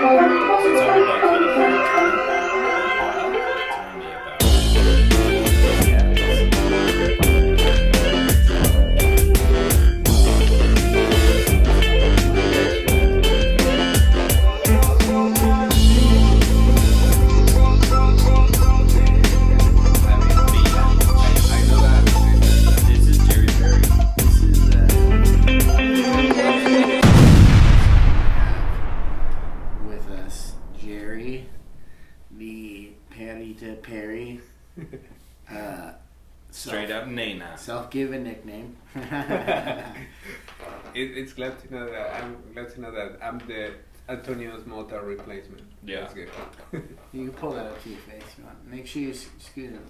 tell me about Katy Perry. Tell me about I know that this is Jerry Perry. This is with us Jerry, the Gerardito Perry, Straight up Nana. self-given nickname. it's glad to know that I'm the Antonio's Mota replacement. Yeah. That's good. You can pull that up to your face if you want. Make sure you scoot it.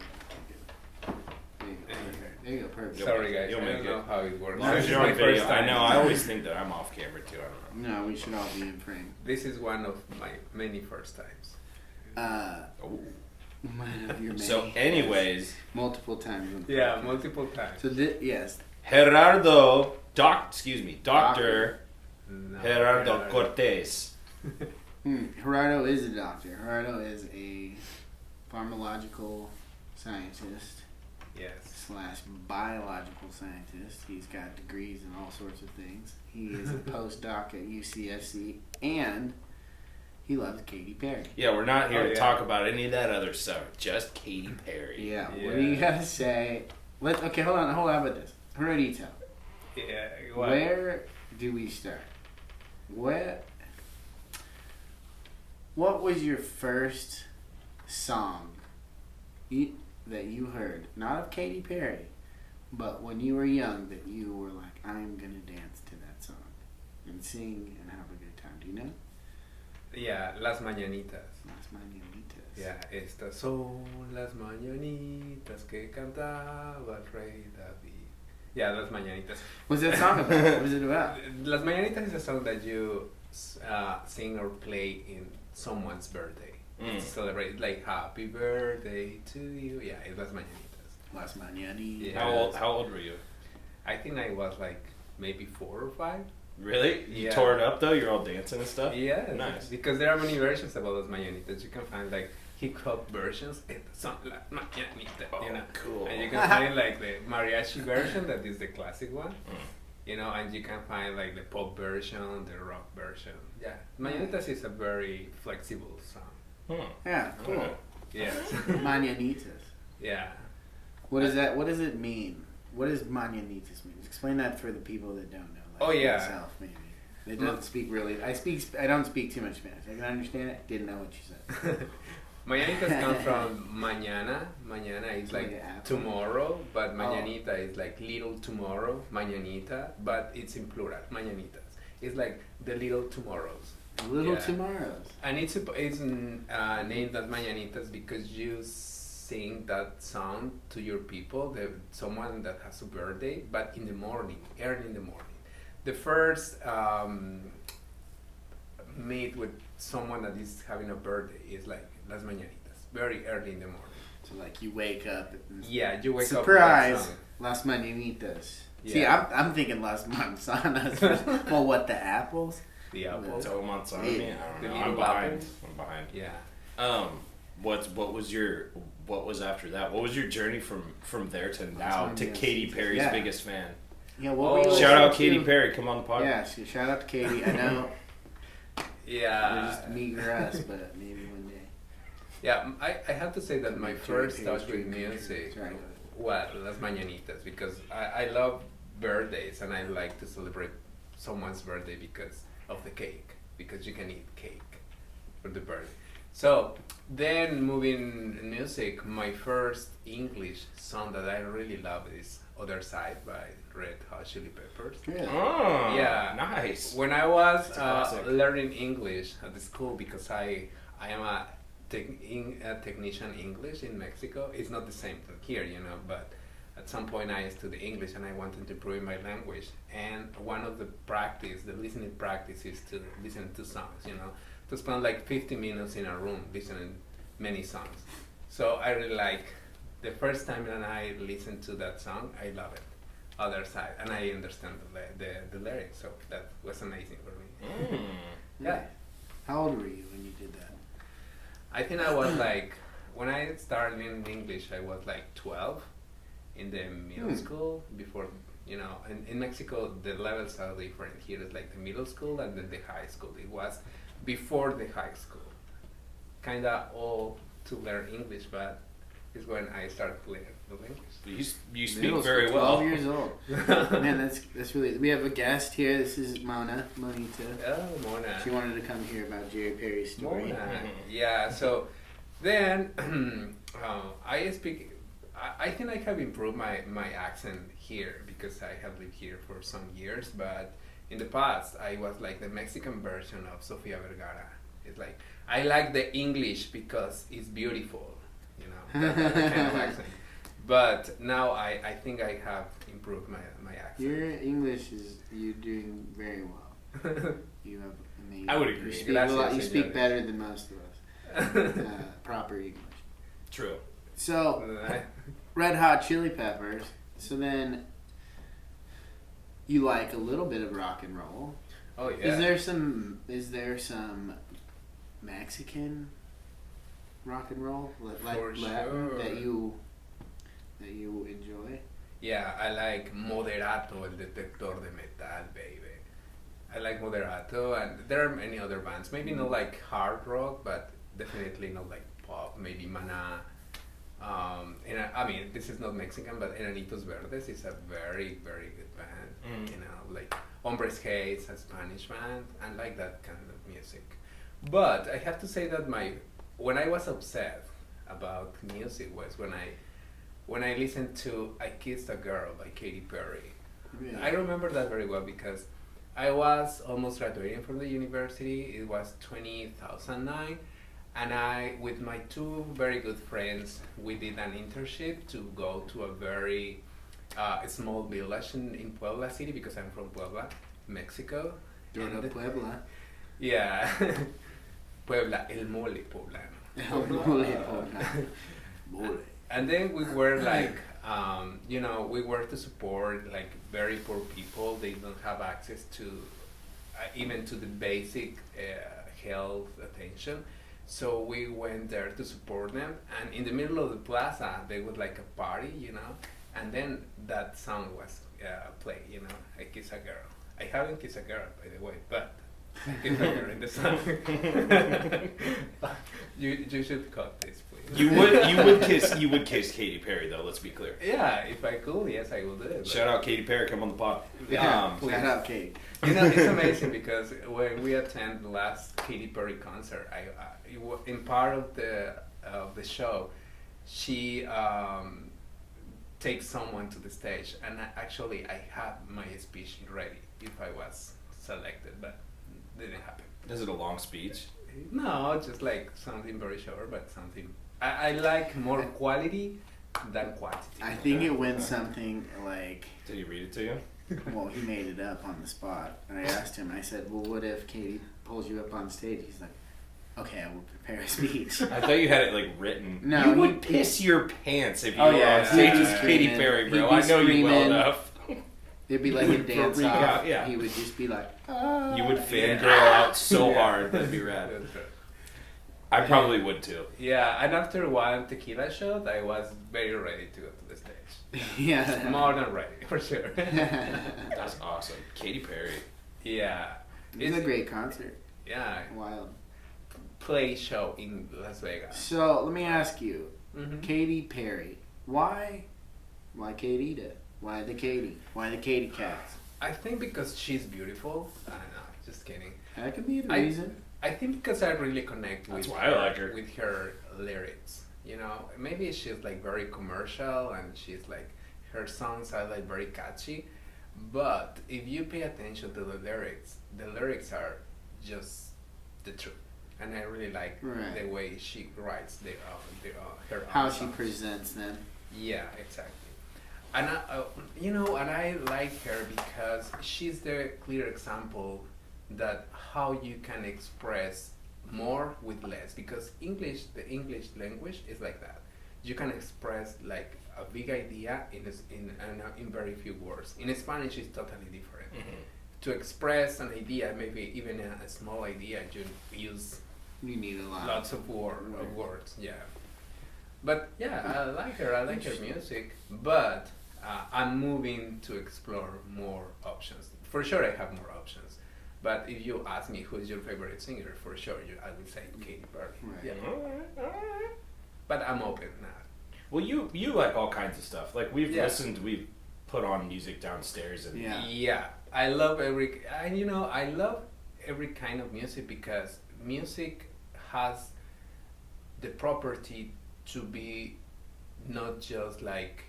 There you go, perfect. Sorry guys, You'll I make don't know it. how it works. As long as This is you're on my video, first time. I know. I always think that I'm off camera too. I don't know. No, we should all be in frame. This is one of my many first times. Ooh. One of your many. So, anyways, multiple times. Yeah, multiple times. So yes, Gerardo, Doctor No, Gerardo Cortez. Gerardo is a doctor. Gerardo is a pharmacological scientist Yes. / biological scientist. He's got degrees in all sorts of things. He is a postdoc at UCSC, and he loves Katy Perry. Yeah, we're not here Oh, to yeah. talk about any of that other stuff. Just Katy Perry. Yeah. Yeah. What do you gotta say? Okay, hold on. How about this? Gerardito, Yeah. What? where do we start? What was your first song that you heard, not of Katy Perry, but when you were young, that you were like, I'm gonna dance to that song and sing and have a good time? Do you know? Yeah, Las Mañanitas. Las Mañanitas. Yeah, estas son las mañanitas que cantaba el rey David. Yeah, Las Mañanitas. What's that song about? What is it about? Las Mañanitas is a song that you sing or play in someone's birthday. To celebrate, like happy birthday to you. Yeah, it's Las Mañanitas. Las Mañanitas. Yeah. How old were you? I think I was like maybe 4 or 5. Really? You Yeah. tore it up though? You're all dancing and stuff? Yeah, Nice. because there are many versions about Las Mañanitas. You can find like hip hop versions. Estas son las mañanitas, you know. Cool. And you can find like the mariachi version that is the classic one. You know, and you can find like the pop version, the rock version. Yeah, Mañanitas is a very flexible song. Yeah, cool. Alright. Yes. Mañanitas. Yeah. What is that? What does it mean? What does Mañanitas mean? Explain that for the people that don't know. Like Oh, yeah. Myself, maybe. They don't speak really. I don't speak too much Spanish. I can understand it. Didn't know what you said. Mañanitas come from mañana. Mañana is Like like an apple. tomorrow, but mañanita is like little tomorrow. Mañanita, but it's in plural. Mañanitas. It's like the little tomorrows. Little Yeah. tomorrows. And it's named as Mañanitas because you sing that song to your people, someone that has a birthday, but in the morning, early in the morning. The first meet with someone that is having a birthday is like Las Mañanitas, very early in the morning. So like you wake up. And Yeah, you wake surprise, up. Surprise! Las Mañanitas. Yeah. See, I'm thinking Las Manzanas. Well, what, the apples? The apple. So months on Yeah. me? I don't The know. little I'm behind. apples. I'm behind. Yeah. What was after that? What was your journey from there to now to Mañanitas. Katy Perry's Yeah. biggest fan? Yeah, what were you Oh. Shout out listening Katy to? Perry, come on the podcast. Yeah, so shout out to Katy. I know we're Yeah. just meet or us, but maybe one day. Yeah, I have to say that my first Jerry touch Perry with music Sorry. was Las Mañanitas because I love birthdays and I like to celebrate someone's birthday because of the cake, because you can eat cake for the birthday. So then moving music, my first English song that I really love is Other Side by Red Hot Chili Peppers. Really? Oh, Yeah. nice. When I was That's a classic. learning English at the school, because I am a technician English in Mexico, it's not the same thing here, you know, but at some point I studied English and I wanted to improve my language. And one of the listening practice is to listen to songs, you know, to spend like 50 minutes in a room listening many songs. So I really like, the first time that I listened to that song, I love it. Other Side, and I understand the lyrics, so that was amazing for me. Mm. Yeah. How old were you when you did that? I think I was like, when I started learning English, I was like 12 in the middle school before, in Mexico, the levels are different. Here is like the middle school and then the high school. It was before the high school. Kind of all to learn English, but it's when I started to learn the language. You speak Middle very school, well. 12 years old. Man, that's really. We have a guest here. This is Monita. Oh, Mona. She wanted to come hear about Jerry Perry's story. Mona. Yeah, so then I speak. I think I have improved my accent here because I have lived here for some years, but in the past I was like the Mexican version of Sofia Vergara. It's like I like the English because it's beautiful, that kind of accent. But now I think I have improved my accent. Your English you're doing very well. You have amazing. I would agree. You speak better than most of us. Proper English. True. So, Red Hot Chili Peppers. So then, you like a little bit of rock and roll. Oh yeah. Is there some Mexican rock and roll like For Latin sure. that you enjoy? Yeah, I like Moderato, El Detector de Metal, baby. I like Moderato, and there are many other bands. Maybe not like hard rock, but definitely not like pop. Maybe Maná. I mean, this is not Mexican, but Enanitos Verdes is a very, very good band. Like Hombres G, it's a Spanish band, and like that kind of music. But I have to say that when I was upset about music was when I listened to I Kissed a Girl by Katy Perry. Really? I remember that very well because I was almost graduating from the university. It was 2009, and I, with my two very good friends, we did an internship to go to a very small village in Puebla City because I'm from Puebla, Mexico. And Puebla. Yeah. Puebla, el mole poblano. El mole poblano. Mole. And then we were like, we were to support like very poor people. They don't have access to even to the basic health attention. So we went there to support them. And in the middle of the plaza, there was like a party, and then that song was played, I Kiss a Girl. I haven't kissed a girl, by the way, but I kissed a girl in the song. you should cut this, please. You would kiss Katy Perry though. Let's be clear. Yeah, if I could, yes, I would do it. Shout out Katy Perry, come on the pod. Yeah, shout out Kate. It's amazing because when we attend the last Katy Perry concert, in part of the show, she takes someone to the stage, and actually I had my speech ready if I was selected, but didn't happen. Is it a long speech? No, just like something very short, but something. I like more quality than quantity. I think it went something like. Did he read it to you? Well, he made it up on the spot, and I asked him. I said, "Well, what if Katie pulls you up on stage?" He's like, "Okay, I will prepare a speech." I thought you had it like written. No, you would piss your pants if you were yeah, on stage he'd with be Katy screaming. Perry, He'd bro. be I know you well screaming. enough. It'd be like a dance freak off. out, yeah. He would just be like, You would fangirl out so Yeah. hard. That'd be rad. That's right. I probably would too. Yeah, and after one tequila shot, I was very ready to go to the stage. yeah. More than ready, for sure. That's awesome. Katy Perry. Yeah. It's a great concert. Yeah, Wild. play show in Las Vegas. So let me ask you, Mhm. Katy Perry, why Katy? Why the Katy? Why the Katy Cats? I think because she's beautiful. I don't know, just kidding. That could be the I- reason. I think because I really connect That's with why I like her. with her lyrics. Maybe she's like very commercial and she's like her songs are like very catchy, but if you pay attention to the lyrics are just the truth. And I really like Right. the way she writes her How own she songs. presents them. Yeah, exactly. And I like her because she's the clear example that how you can express more with less. Because the English language is like that. You can express like a big idea in very few words. In Spanish, it's totally different. to express an idea, maybe even a small idea, you use You need a lot. lots of words. Yeah. But yeah, I like her. I like her music. But I'm moving to explore more options. For sure, I have more options. But if you ask me who's your favorite singer, for sure, I would say Katy Perry. Right. Yeah. All right. But I'm open now. Well, you like all kinds of stuff. Like we've Yeah. we've put on music downstairs, and Yeah. I love I love every kind of music because music has the property to be not just like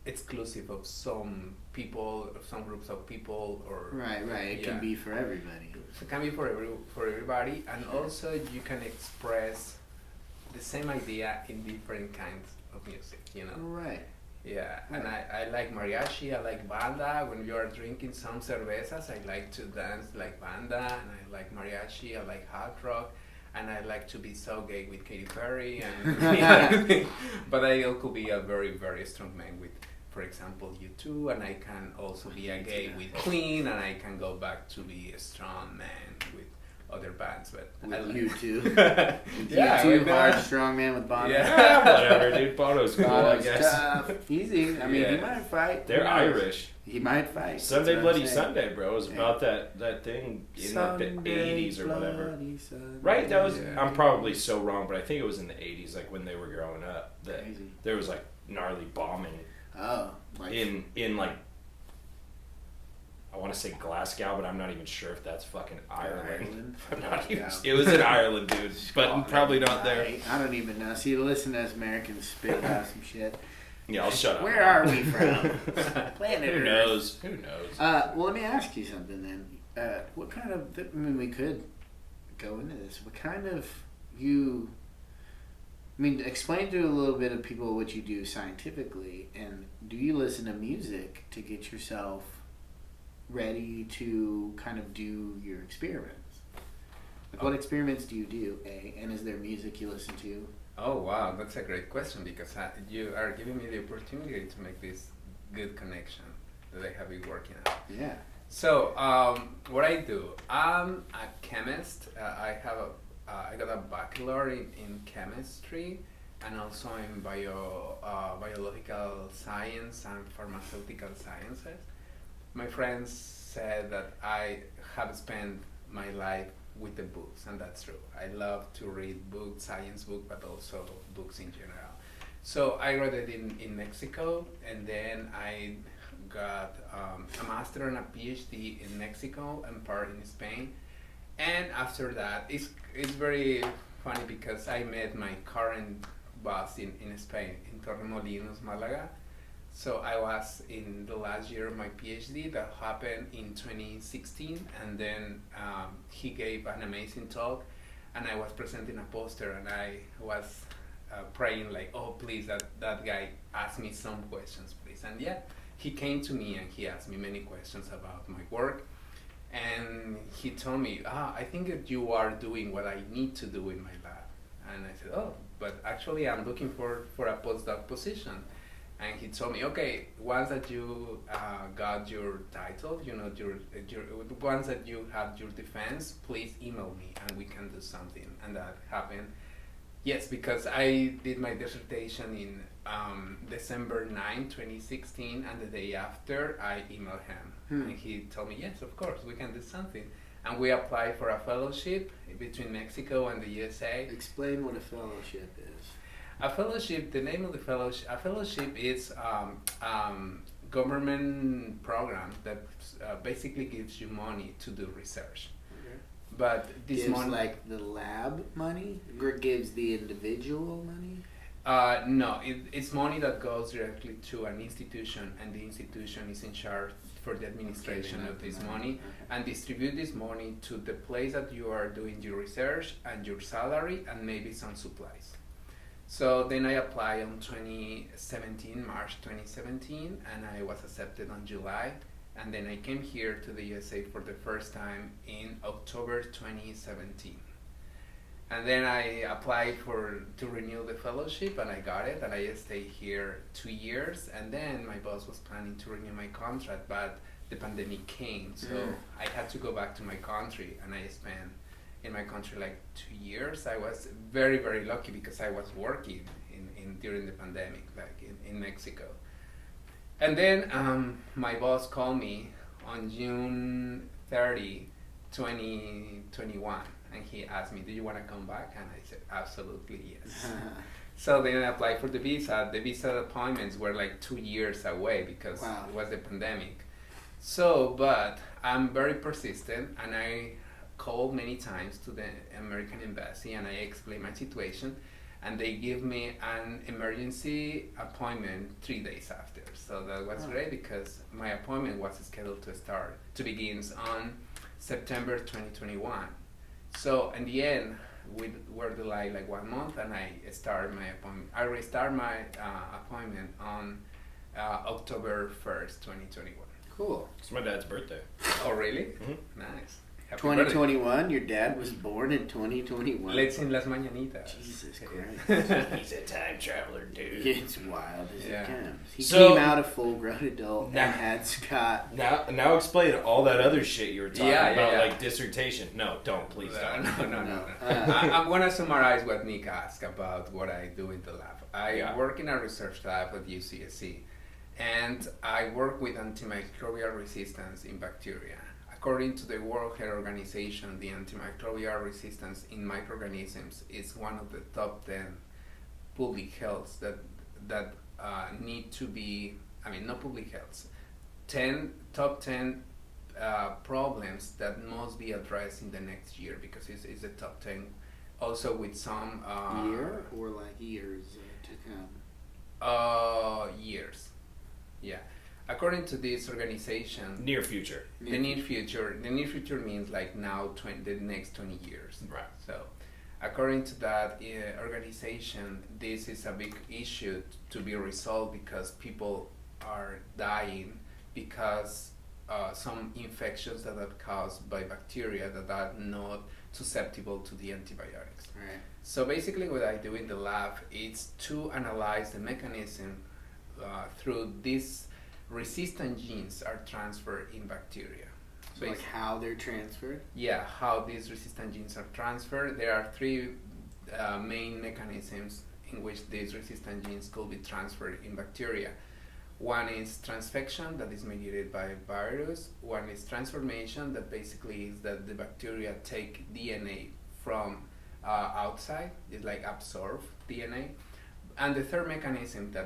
exclusive of some people or some groups of people or Right. It can be for everybody. it can be for everybody, and also you can express the same idea in different kinds of music, you know. Right. Yeah, and I like mariachi, I like banda. When you are drinking some cervezas, I like to dance like banda, and I like mariachi, I like hard rock, and I like to be so gay with Katy Perry, and everything. But I could be a very, very strong man with, for example, U2, and I can also be a gay with Queen, and I can go back to be a strong man with other bands, but I With like you two. Yeah, you with two hard, that. strong man with Bono. Yeah. whatever, dude. Bono's cool, I Bono's guess. tough. Easy. I mean, he Yeah. might fight. They're Who knows? Irish. He might fight. Sunday That's what I'm Bloody saying. Sunday, bro. It was Yeah. about that thing in like the '80s or whatever. Bloody Sunday. Right? That was. Yeah. I'm probably so wrong, but I think it was in the '80s, like when they were growing up. That Crazy. there was like gnarly bombing Oh, like in like. I want to say Glasgow, but I'm not even sure if that's fucking Ireland. I'm not even. Yeah. It was in Ireland, dude, but probably not there. I don't even know. See, listen to us Americans spit out some shit. Yeah, I'll shut up. Where are we from? Planet Who Earth. knows? Who knows? Well, let me ask you something then. What kind of? I mean, we could go into this. What kind of you? I mean, explain to a little bit of people what you do scientifically, and do you listen to music to get yourself ready to kind of do your experiments? Like, what experiments do you do? And is there music you listen to? Oh wow, that's a great question because you are giving me the opportunity to make this good connection that I have been working on. Yeah. So what I do, I'm a chemist. I got a bachelor in chemistry and also in biological science and pharmaceutical sciences. My friends said that I have spent my life with the books, and that's true. I love to read books, science books, but also books in general. So I graduated in Mexico, and then I got a master and a PhD in Mexico and part in Spain. And after that, it's very funny because I met my current boss in Spain, in Torremolinos, Malaga. So I was in the last year of my PhD that happened in 2016, and then he gave an amazing talk, and I was presenting a poster, and I was praying like, oh please, that guy ask me some questions, please. And yeah, he came to me and he asked me many questions about my work, and he told me, I think that you are doing what I need to do in my lab. And I said, oh, but actually I'm looking for a postdoc position. And he told me, okay, once that you got your title, you know, your once that you have your defense, please email me and we can do something. And that happened. Yes, because I did my dissertation in December 9, 2016, and the day after I emailed him. And he told me, yes, of course, we can do something. And we applied for a fellowship between Mexico and the USA. Explain what a fellowship is. A fellowship, the name of the fellowship, a fellowship is government program that basically gives you money to do research. Okay. But this Gives money, like the lab money, or gives the individual money? no, it's money that goes directly to an institution, and the institution is in charge for the administration of this money, Okay. and distribute this money to the place that you are doing your research and your salary and maybe some supplies. So then I applied on 2017, March 2017, and I was accepted on July. And then I came here to the USA for the first time in October 2017. And then I applied to renew the fellowship, and I got it, and I stayed here 2 years. And then my boss was planning to renew my contract, but the pandemic came. So I had to go back to my country, and I spent in my country like 2 years. I was very, very lucky because I was working in during the pandemic, like in Mexico. And then my boss called me on June 30, 2021, and he asked me, do you want to come back? And I said, absolutely, yes. So then I applied for the visa. The visa appointments were like 2 years away because it was the pandemic. So, but I'm very persistent, and I called many times to the American embassy, and I explained my situation, and they give me an emergency appointment 3 days after. So that was great because my appointment was scheduled to begin on September 2021. So in the end, we were delayed like 1 month, and I started my appointment. I restart my appointment on October 1st, 2021. Cool. It's my dad's birthday. Oh, really? Mm-hmm. Nice. 2021? Your dad was born in 2021? Let's sing Las Mañanitas. Jesus Christ. He's a time traveler, dude. It's wild as it comes. He So- came out a full-grown adult and had Scott. Now explain all that other shit you were talking about, yeah. like dissertation. No, don't, please don't. No. I'm going to summarize what Nick asked about what I do in the lab. I work in a research lab at UCSC, and I work with antimicrobial resistance in bacteria. According to the World Health Organization, the antimicrobial resistance in microorganisms is one of the top 10 public health that need to be, not public health, top 10 problems that must be addressed in the next year, because it's the top 10. Also with some... year or like years to come? Years. Yeah. According to this organization, Near future. the near future means like now, the next 20 years. Right. So, according to that organization, this is a big issue to be resolved because people are dying because some infections that are caused by bacteria that are not susceptible to the antibiotics. Right. So basically what I do in the lab is to analyze the mechanism through these resistant genes are transferred in bacteria. So like how they're transferred? Yeah, how these resistant genes are transferred. There are 3 main mechanisms in which these resistant genes could be transferred in bacteria. One is transfection, that is mediated by virus. One is transformation, that basically is that the bacteria take DNA from outside, it's like absorb DNA. And the third mechanism that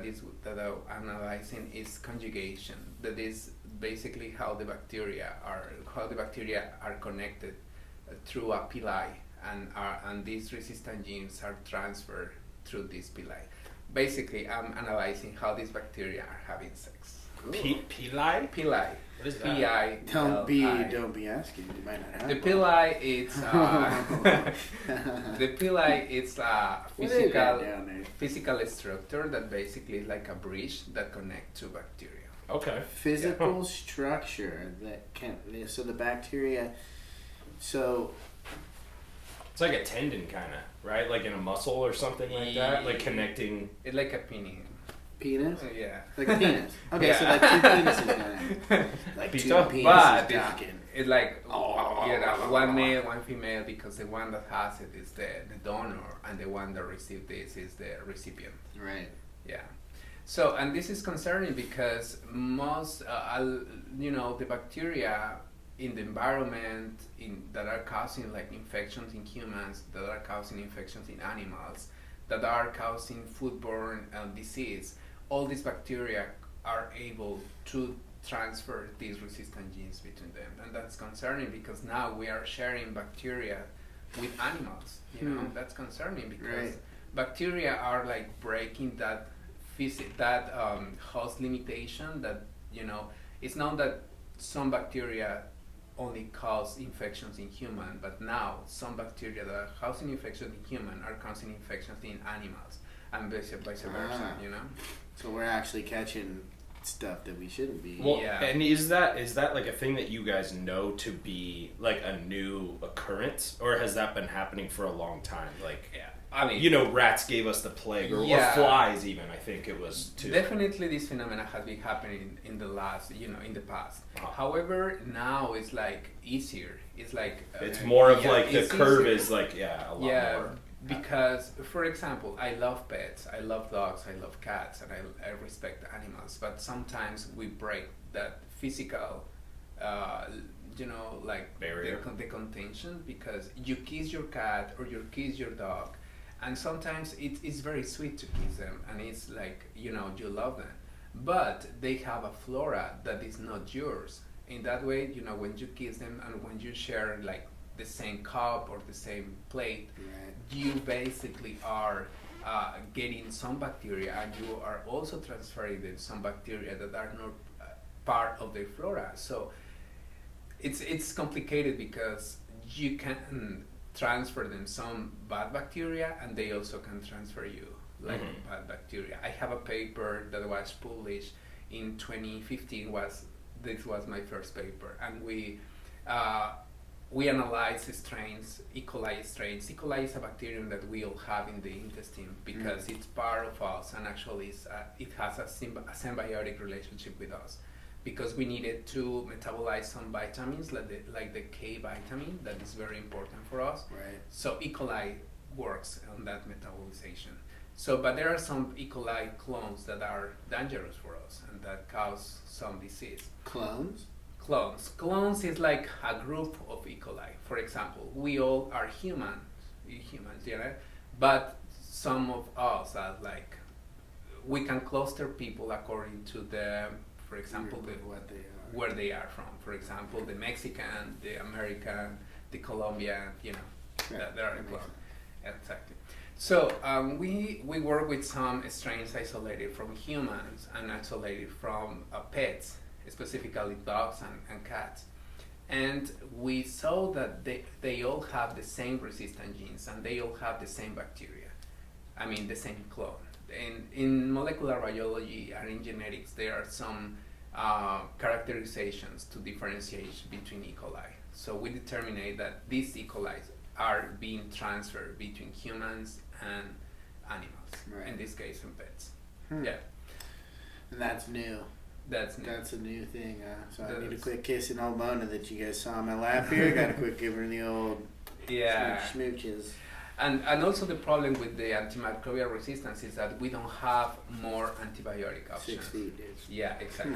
I'm analyzing is conjugation. That is basically how the bacteria are connected through a pili, and these resistant genes are transferred through this pili. Basically, I'm analyzing how these bacteria are having sex. Pili? Pili. What is that? P-I. Don't be asking. You might not have The one. pili, it's the pili, it's a What do you got physical down there? physical structure that basically is like a bridge that connects to bacteria. Okay. Physical structure that can. So the bacteria. So It's like a tendon, kind of, right? Like in a muscle or something like that? Like connecting... It's like a penny. penis. Yeah. Like a penis. Okay, Yeah. so like 2 penises going. Like 2 Pizza? penises But docking. it's like one male, one female, because the one that has it is the donor, and the one that received this is the recipient. Right. Yeah. So, and this is concerning because most, the bacteria in the environment that are causing like infections in humans, that are causing infections in animals, that are causing foodborne disease, all these bacteria are able to transfer these resistant genes between them. And that's concerning because now we are sharing bacteria with animals. That's concerning because bacteria are like breaking that host limitation that, it's known that some bacteria only cause infections in human, but now some bacteria that are causing infections in human are causing infections in animals, and vice versa, So we're actually catching stuff that we shouldn't be. Well, Yeah. and is that like a thing that you guys know to be like a new occurrence, or has that been happening for a long time? Like, I mean, rats gave us the plague, or flies even, I think it was too. Definitely this phenomena has been happening in the last, in the past. However, now it's like easier. It's like... it's more of like the curve is like, a lot more. Because, for example, I love pets, I love dogs, I love cats, and I respect animals, but sometimes we break that physical, like barrier, the contention, because you kiss your cat or you kiss your dog, and sometimes it's very sweet to kiss them, and it's like, you love them, but they have a flora that is not yours. In that way, when you kiss them and when you share like the same cup or the same plate, you basically are getting some bacteria, and you are also transferring them some bacteria that are not part of their flora. So it's complicated because you can transfer them some bad bacteria, and they also can transfer you like bad bacteria. I have a paper that was published in 2015. This was my first paper, and we analyzed strains, E. coli strains. E. coli is a bacterium that we all have in the intestine because it's part of us, and actually it has a symbiotic relationship with us, because we needed to metabolize some vitamins like the K vitamin that is very important for us. Right. So E. coli works on that metabolization. So, but there are some E. coli clones that are dangerous for us and that cause some disease. Clones? Clones is like a group of E. coli. For example, we all are humans, but some of us are like, we can cluster people according to for example, where they are from. For example, the Mexican, the American, the Colombian, there are clones. Exactly. So we work with some strains isolated from humans and isolated from pets, specifically dogs and cats. And we saw that they all have the same resistant genes, and they all have the same bacteria. I mean, the same clone. In molecular biology and in genetics, there are some characterizations to differentiate between E. coli. So we determined that these E. coli are being transferred between humans and animals, in this case, and pets. Yeah. And that's new. That's new. That's a new thing. So I need to quit kissing old Mona that you guys saw on my lap here. Got to quit giving her the old smooches. And also the problem with the antimicrobial resistance is that we don't have more antibiotic options. 6 feet, dude. Yeah, exactly.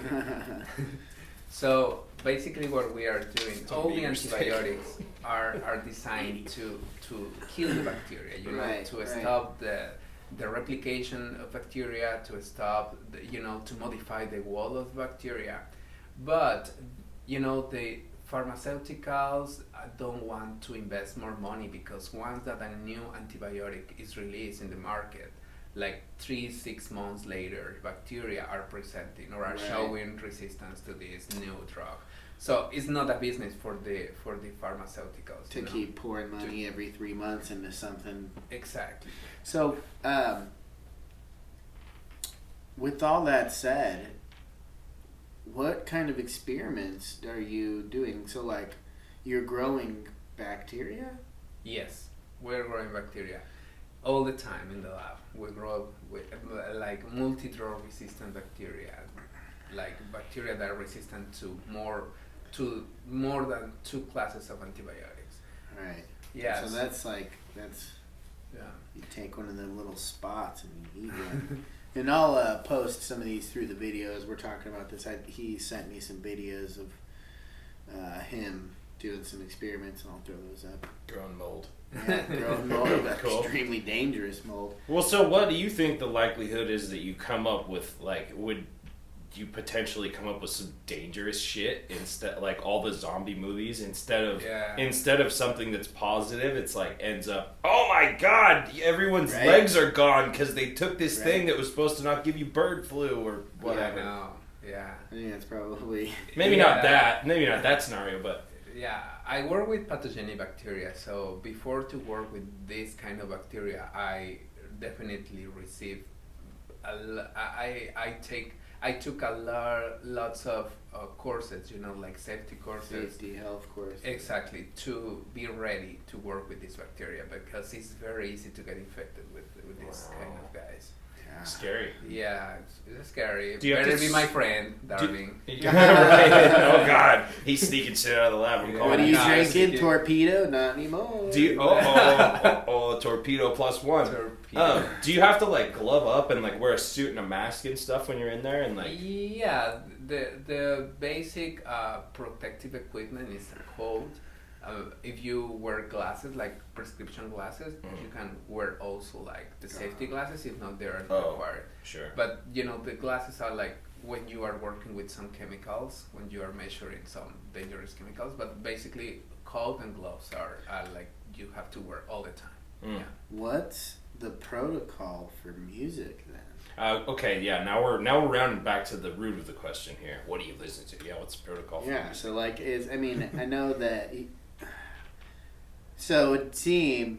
So basically what we are doing, all the antibiotics are designed to kill the bacteria, to stop the replication of bacteria, to stop, to modify the wall of bacteria. But, the pharmaceuticals don't want to invest more money, because once that a new antibiotic is released in the market, like 3-6 months later, bacteria are presenting or are showing resistance to this new drug. So it's not a business for the pharmaceuticals to keep pouring money every 3 months into something. Exactly. So, with all that said, what kind of experiments are you doing? So, like, you're growing bacteria? Yes, we're growing bacteria all the time in the lab. We grow with like multi-drug resistant bacteria, like bacteria that are resistant to more than 2 classes of antibiotics. Right. Yeah. So you take one of them little spots and you eat one. And I'll post some of these through the videos. We're talking about this. He sent me some videos of him doing some experiments, and I'll throw those up. Growing mold. Yeah, growing mold. Cool. Extremely dangerous mold. Well, so what do you think the likelihood is that you come up with, like, would you potentially come up with some dangerous shit instead, like all the zombie movies, instead of something that's positive, it's like ends up, oh my god, everyone's legs are gone because they took this thing that was supposed to not give you bird flu or whatever. I think that's probably maybe not that scenario, but yeah, I work with pathogenic bacteria, so before to work with this kind of bacteria, I definitely receive I took lots of courses, you know, like safety courses. Safety, health courses. Exactly, to be ready to work with this bacteria because it's very easy to get infected with this kind of guys. Yeah. Scary. Yeah, it's scary. Do you better have to be my friend, darling. Right. Oh God, he's sneaking shit out of the lab. What are you drinking? Torpedo? Not anymore. Do you? Torpedo plus one. Torpedo. Do you have to like glove up and like wear a suit and a mask and stuff when you're in there and like? Yeah, the basic protective equipment is cold. If you wear glasses, like prescription glasses, you can wear also like the safety glasses. If not, they are required. Sure. But you know, the glasses are like when you are working with some chemicals, when you are measuring some dangerous chemicals. But basically, coat and gloves are like you have to wear all the time. Yeah. What's the protocol for music then? Okay, yeah. Now we're rounding back to the root of the question here. What do you listen to? Yeah, what's the protocol for music? So like I know that. So it seemed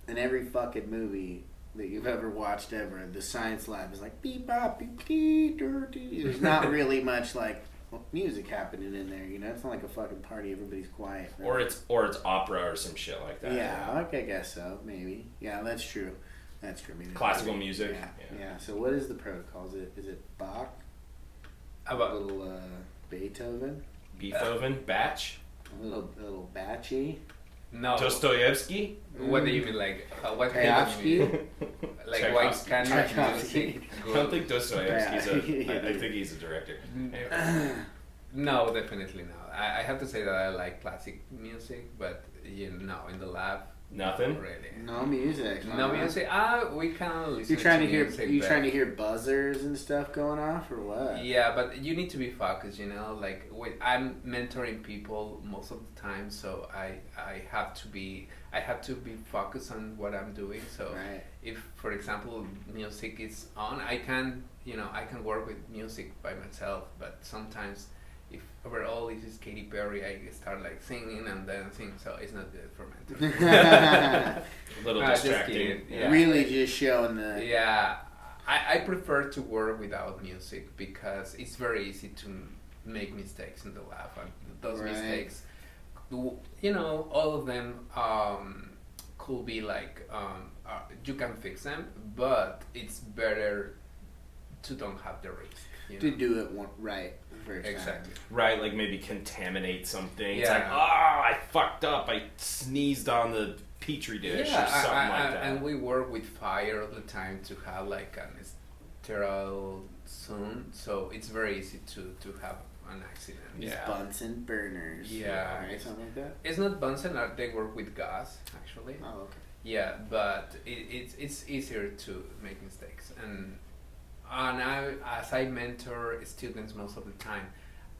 in every fucking movie that you've ever watched ever, the science lab is like beep bop beep beep. There's not really much like music happening in there, you know. It's not like a fucking party. Everybody's quiet. Right? Or it's opera or some shit like that. Yeah, I guess so. Maybe. Yeah, that's true. That's true. Maybe classical music. Yeah. So what is the protocol? Is it Bach? About a little Beethoven. Batch. A little batchy. No. Dostoevsky? What do you mean, like what kind of music? Like what kind of music? I don't think Dostoevsky's I think he's a director. No, definitely not. I have to say that I like classic music, but you know, in the lab, nothing. Not really. No music. No music. We can listen. You're trying to hear. Music, you trying to hear buzzers and stuff going off, or what? Yeah, but you need to be focused. You know, like I'm mentoring people most of the time, so I have to be focused on what I'm doing. So if, for example, music is on, I can work with music by myself. But sometimes, if overall this is Katy Perry, I start like singing and dancing, so it's not good for mental. A little distracting. Yeah. Really just showing the... Yeah, I prefer to work without music because it's very easy to make mistakes in the lab. And those mistakes, you know, all of them could be like, you can fix them, but it's better to don't have the risk. To do it right first exactly. time. Right, like maybe contaminate something. Yeah. It's like, I fucked up. I sneezed on the petri dish or something like that. And we work with fire all the time to have like an sterile zone, so it's very easy to have an accident. Bunsen burners. Yeah. Right? Something like that? It's not Bunsen, they work with gas, actually. Oh, okay. Yeah, but it's easier to make mistakes. And I, as I mentor students most of the time,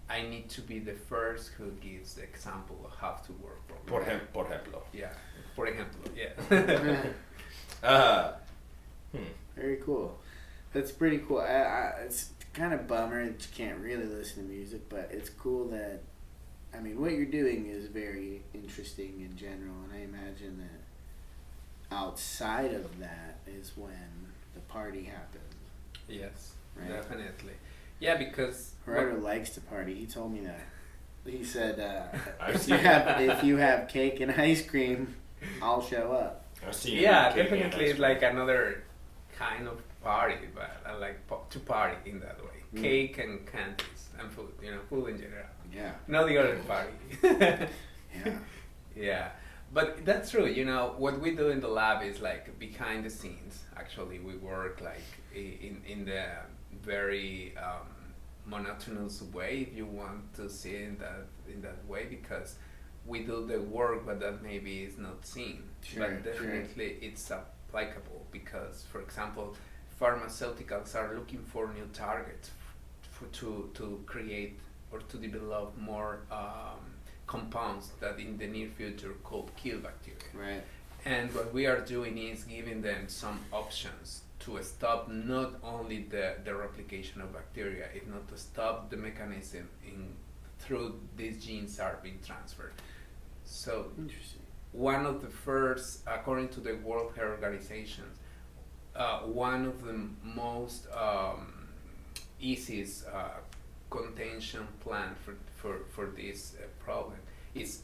I need to be the first who gives the example of how to work properly. Por ejemplo. Yeah. For example, yeah. Very cool. That's pretty cool. It's kind of bummer that you can't really listen to music, but it's cool that, I mean, what you're doing is very interesting in general, and I imagine that outside of that is when the party happens. Yes, right? Definitely. Yeah, because Gerardo likes to party. He told me that. He said, if you have cake and ice cream, I'll show up. Yeah, definitely. It's like another kind of party, but I like to party in that way. Cake and candies and food, you know, food in general. Yeah. Not the other party. Yeah. Yeah. But that's true, you know, what we do in the lab is like behind the scenes. Actually, we work like in the very monotonous way, if you want to see it in that way, because we do the work, but that maybe is not seen. Sure, but definitely it's applicable because, for example, pharmaceuticals are looking for new targets to create or to develop more compounds that in the near future could kill bacteria. Right. And what we are doing is giving them some options to stop not only the replication of bacteria, if not to stop the mechanism through these genes are being transferred. So interesting. One of the first, according to the World Health Organization, one of the most easiest contention plan for this problem is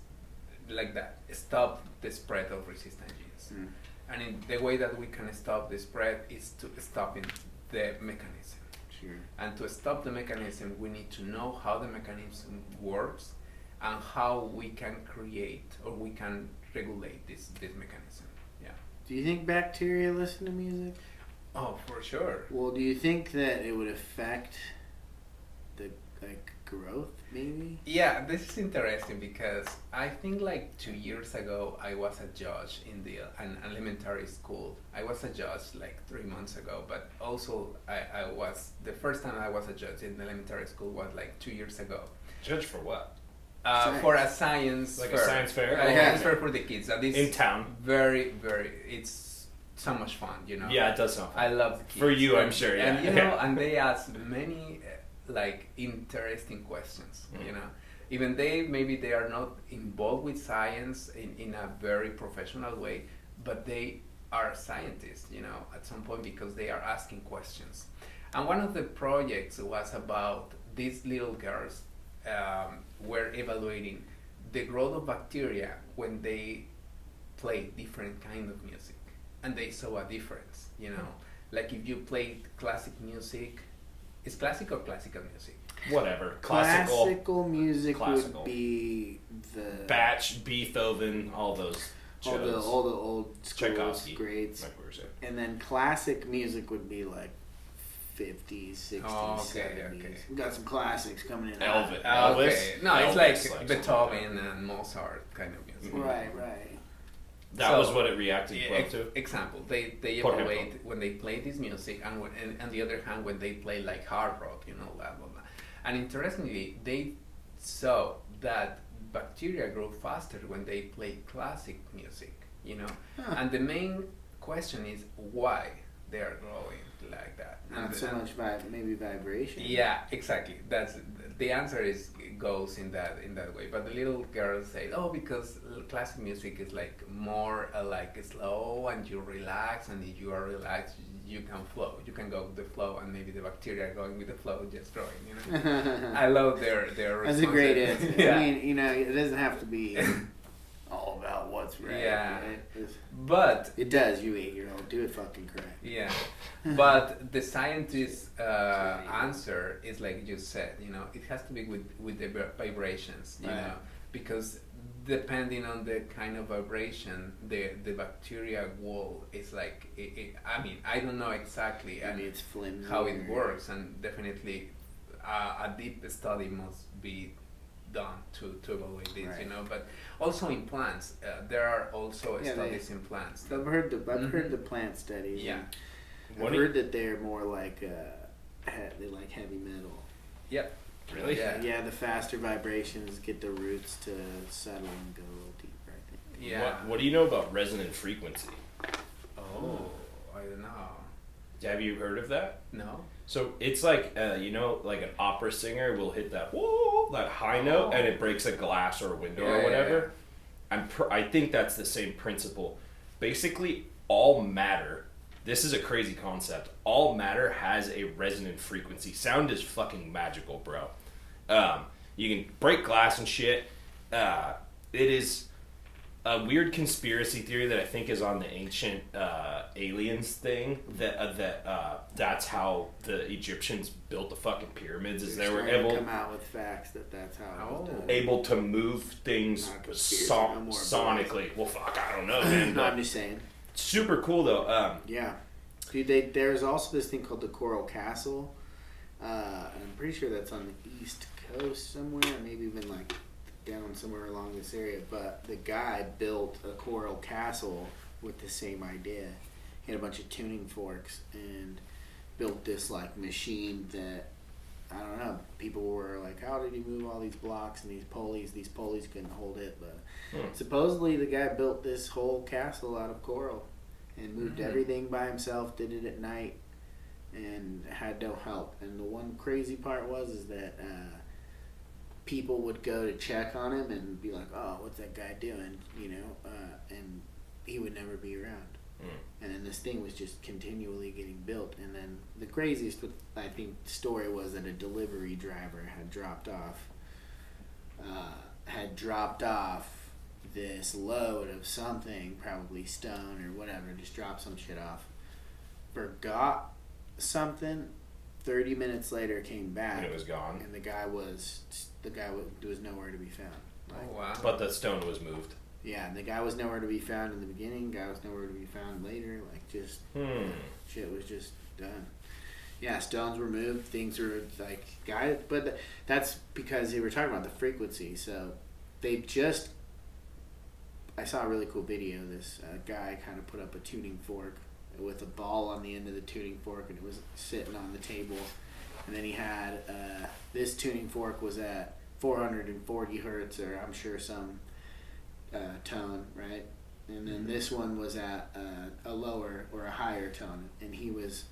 like that: stop the spread of resistant genes. And the way that we can stop the spread is to stopping the mechanism. Sure. And to stop the mechanism, we need to know how the mechanism works and how we can create or we can regulate this mechanism. Yeah. Do you think bacteria listen to music? Oh, for sure. Well, do you think that it would affect the growth, maybe? Yeah, this is interesting because I think like 2 years ago I was a judge in an elementary school. I was a judge like 3 months ago, but also I was the first time I was a judge in elementary school was like 2 years ago. Judge for what? For a science like fair. a science fair. A science fair for the kids. And in town. Very, very. It's so much fun, you know. Yeah, it does sound fun. I love the kids. For you, I'm sure. Yeah. And you know, and they ask many like interesting questions. You know, even maybe they are not involved with science in a very professional way, but they are scientists. You know, at some point because they are asking questions. And one of the projects was about these little girls. Were evaluating the growth of bacteria when they play different kind of music, and they saw a difference. You know, like if you play classic music, is classic or classical music? Whatever. Classical music would be the Bach, Beethoven, all those. All the old schools, grades, like we were saying. And then classic music would be like 50s, 60s, 70s. Okay. We got some classics coming in. Elvis. Okay. No, Elvis, it's like Beethoven and Mozart kind of music. Right. That was what it reacted to. Example, they evaluate when they play this music, and on the other hand, when they play like hard rock, you know, blah blah blah. And interestingly, they saw that bacteria grow faster when they play classic music, you know. And the main question is why they are growing like that. Not so much maybe vibration. Yeah, exactly. That's the answer goes in that way. But the little girls say, oh, because classic music is like more like slow and you relax, and if you are relaxed, you can flow. You can go with the flow, and maybe the bacteria are going with the flow, just growing. You know, I love their That's a great answer. Yeah. I mean, you know, it doesn't have to be all about what's right. Yeah, right? But it does. You 8-year-old, do it fucking correct. Yeah, but the scientist's answer is like you said. You know, it has to be with the vibrations. You know, because depending on the kind of vibration, the bacteria wall is like. I mean, I don't know exactly. It's flimsy how it works, and definitely a deep study must be done to evaluate this, you know. But also in plants, there are also studies in plants. I've heard the plant studies. Yeah, I've heard that they're more like they like heavy metal. Yep. Really? Yeah. The faster vibrations get the roots to settle and go a little deeper, I think. Yeah. What do you know about resonant frequency? Oh, I don't know. Have you heard of that? No. So it's like you know, like an opera singer will hit that whoa, that high note, and it breaks a glass or a window or whatever. Yeah. I think that's the same principle. Basically, all matter. This is a crazy concept. All matter has a resonant frequency. Sound is fucking magical, bro. You can break glass and shit. It is a weird conspiracy theory that I think is on the ancient aliens thing. That's how the Egyptians built the fucking pyramids. Is they were able to come out with facts that's how it was done. Able to move things sonically. Well, fuck, I don't know, man. No, I'm just saying. Super cool though. Yeah, dude. There's also this thing called the Coral Castle. I'm pretty sure that's on the East Coast somewhere, maybe even like down somewhere along this area. But the guy built a coral castle with the same idea. He had a bunch of tuning forks and built this like machine that I don't know. People were like, "How did he move all these blocks and these pulleys? These pulleys couldn't hold it." But supposedly the guy built this whole castle out of coral and moved everything by himself. Did it at night and had no help. And the one crazy part is that people would go to check on him and be like, "Oh, what's that guy doing?" You know, and he would never be around. And then this thing was just continually getting built. And then the craziest, I think, story was that a delivery driver had dropped off this load of something, probably stone or whatever, just dropped some shit off, forgot something, 30 minutes later came back and it was gone, and the guy was nowhere to be found. Like, oh wow. But the stone was moved. Yeah, and the guy was nowhere to be found in the beginning, guy was nowhere to be found later, like just shit was just done. Yeah, stones were moved, things were like but that's because they were talking about the frequency. So I saw a really cool video. This guy kind of put up a tuning fork with a ball on the end of the tuning fork, and it was sitting on the table. And then he had this tuning fork was at 440 hertz, or I'm sure some tone, right? And then this one was at a lower or a higher tone, and he was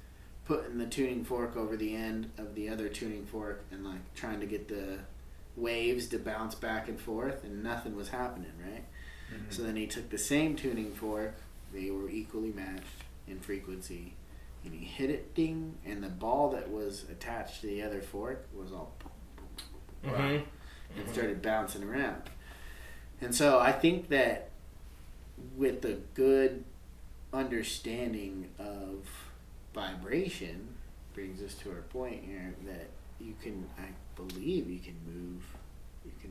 putting the tuning fork over the end of the other tuning fork and like trying to get the waves to bounce back and forth, and nothing was happening, right? Mm-hmm. So then he took the same tuning fork, they were equally matched in frequency, and he hit it, ding, and the ball that was attached to the other fork was all and started bouncing around. And so I think that with a good understanding of vibration brings us to our point here that I believe you can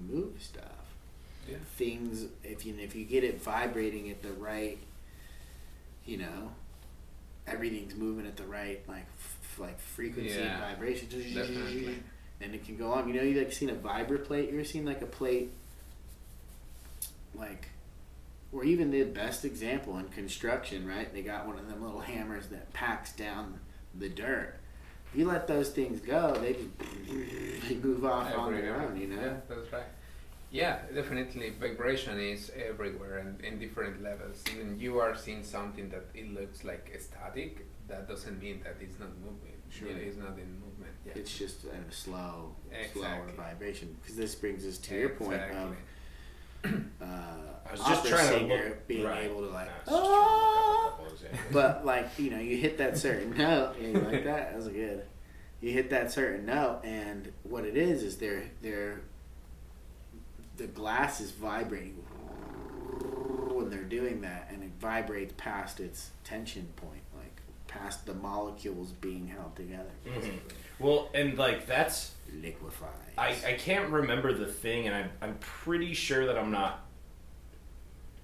move stuff. Yeah. Things, if you get it vibrating at the right, everything's moving at the right like frequency and vibration. Definitely. And it can go on. You like seen a vibroplate? You ever seen like a plate or even the best example in construction, right? They got one of them little hammers that packs down the dirt. If you let those things go, they move off on their own, Yeah, that's right. Yeah, definitely. Vibration is everywhere and in different levels. Even you are seeing something that it looks like static, that doesn't mean that it's not moving. Sure. It's not in movement. Yeah. It's just a slower vibration. Because this brings us to your point of I was just trying to look, being right. able to like, but you hit that certain note, and you're like that was good. You hit that certain note, and what it is the glass is vibrating when they're doing that, and it vibrates past its tension point, like past the molecules being held together. Mm-hmm. Well, and like that's liquefied. I can't remember the thing, and I'm pretty sure that I'm not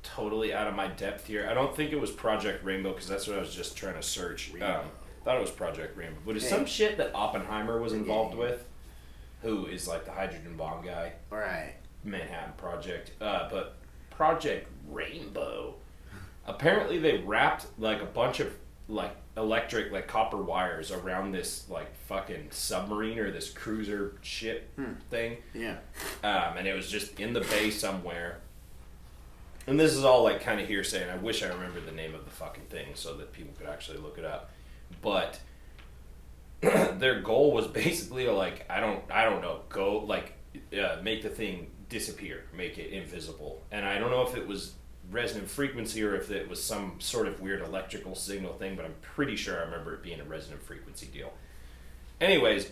totally out of my depth here. I don't think it was Project Rainbow, because that's what I was just trying to search. Thought it was Project Rainbow, but it's some shit that Oppenheimer was involved with, who is like the hydrogen bomb guy. Right. Manhattan Project. But Project Rainbow, apparently they wrapped like a bunch of like electric like copper wires around this like fucking submarine or this cruiser ship thing. Yeah. And it was just in the bay somewhere. And this is all like kind of hearsay, and I wish I remembered the name of the fucking thing so that people could actually look it up. But their goal was basically to like I don't know, go like make the thing disappear, make it invisible. And I don't know if it was resonant frequency or if it was some sort of weird electrical signal thing, but I'm pretty sure I remember it being a resonant frequency deal. Anyways,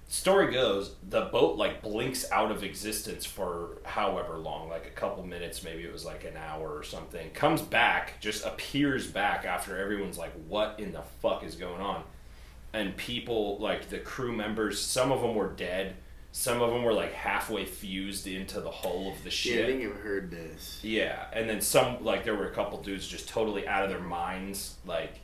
story goes, the boat like blinks out of existence for however long, like a couple minutes, maybe it was like an hour or something, comes back, just appears back after everyone's like, what in the fuck is going on? And people, like the crew members, some of them were dead, some of them were like halfway fused into the hull of the ship. Yeah, I think I've heard this. Yeah, and then some, like there were a couple dudes just totally out of their minds, like,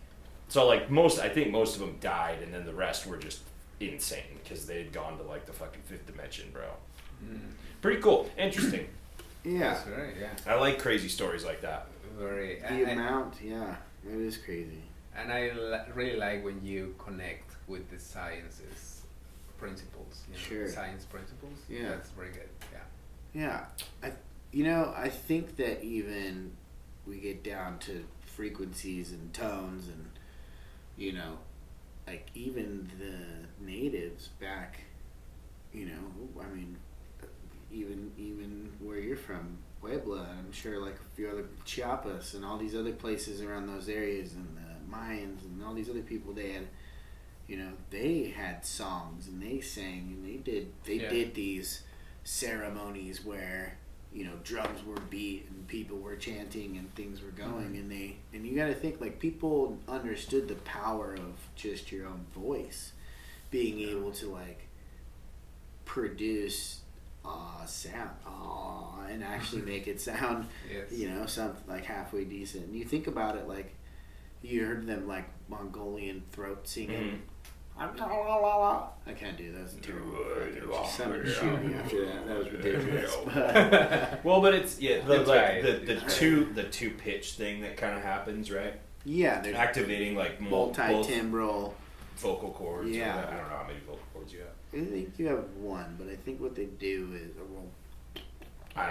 so like I think most of them died, and then the rest were just insane because they had gone to like the fucking fifth dimension, bro. Pretty cool, interesting. Yeah, that's right. Yeah, I like crazy stories like that. Very. Yeah, it is crazy. And I really like when you connect with the sciences principles. Sure. Science principles. Yeah, that's very good. Yeah. I think that even we get down to frequencies and tones, and like even the natives back, I mean, even where you're from, Puebla, and I'm sure like a few other Chiapas and all these other places around those areas, and the Mayans and all these other people, they had, they had songs and they sang and they did these ceremonies where drums were beat and people were chanting and things were going, and you got to think like people understood the power of just your own voice being able to like produce sound and actually make it sound something like halfway decent. And you think about it, like you heard them like Mongolian throat singing. I can't do that. That was terrible. Someone shoot me after that. That was ridiculous. But it's the two pitch thing that kind of happens, right? Yeah, they're activating like multi-timbral vocal cords. Yeah, I don't know how many vocal cords you have. I think you have one, but I think what they do is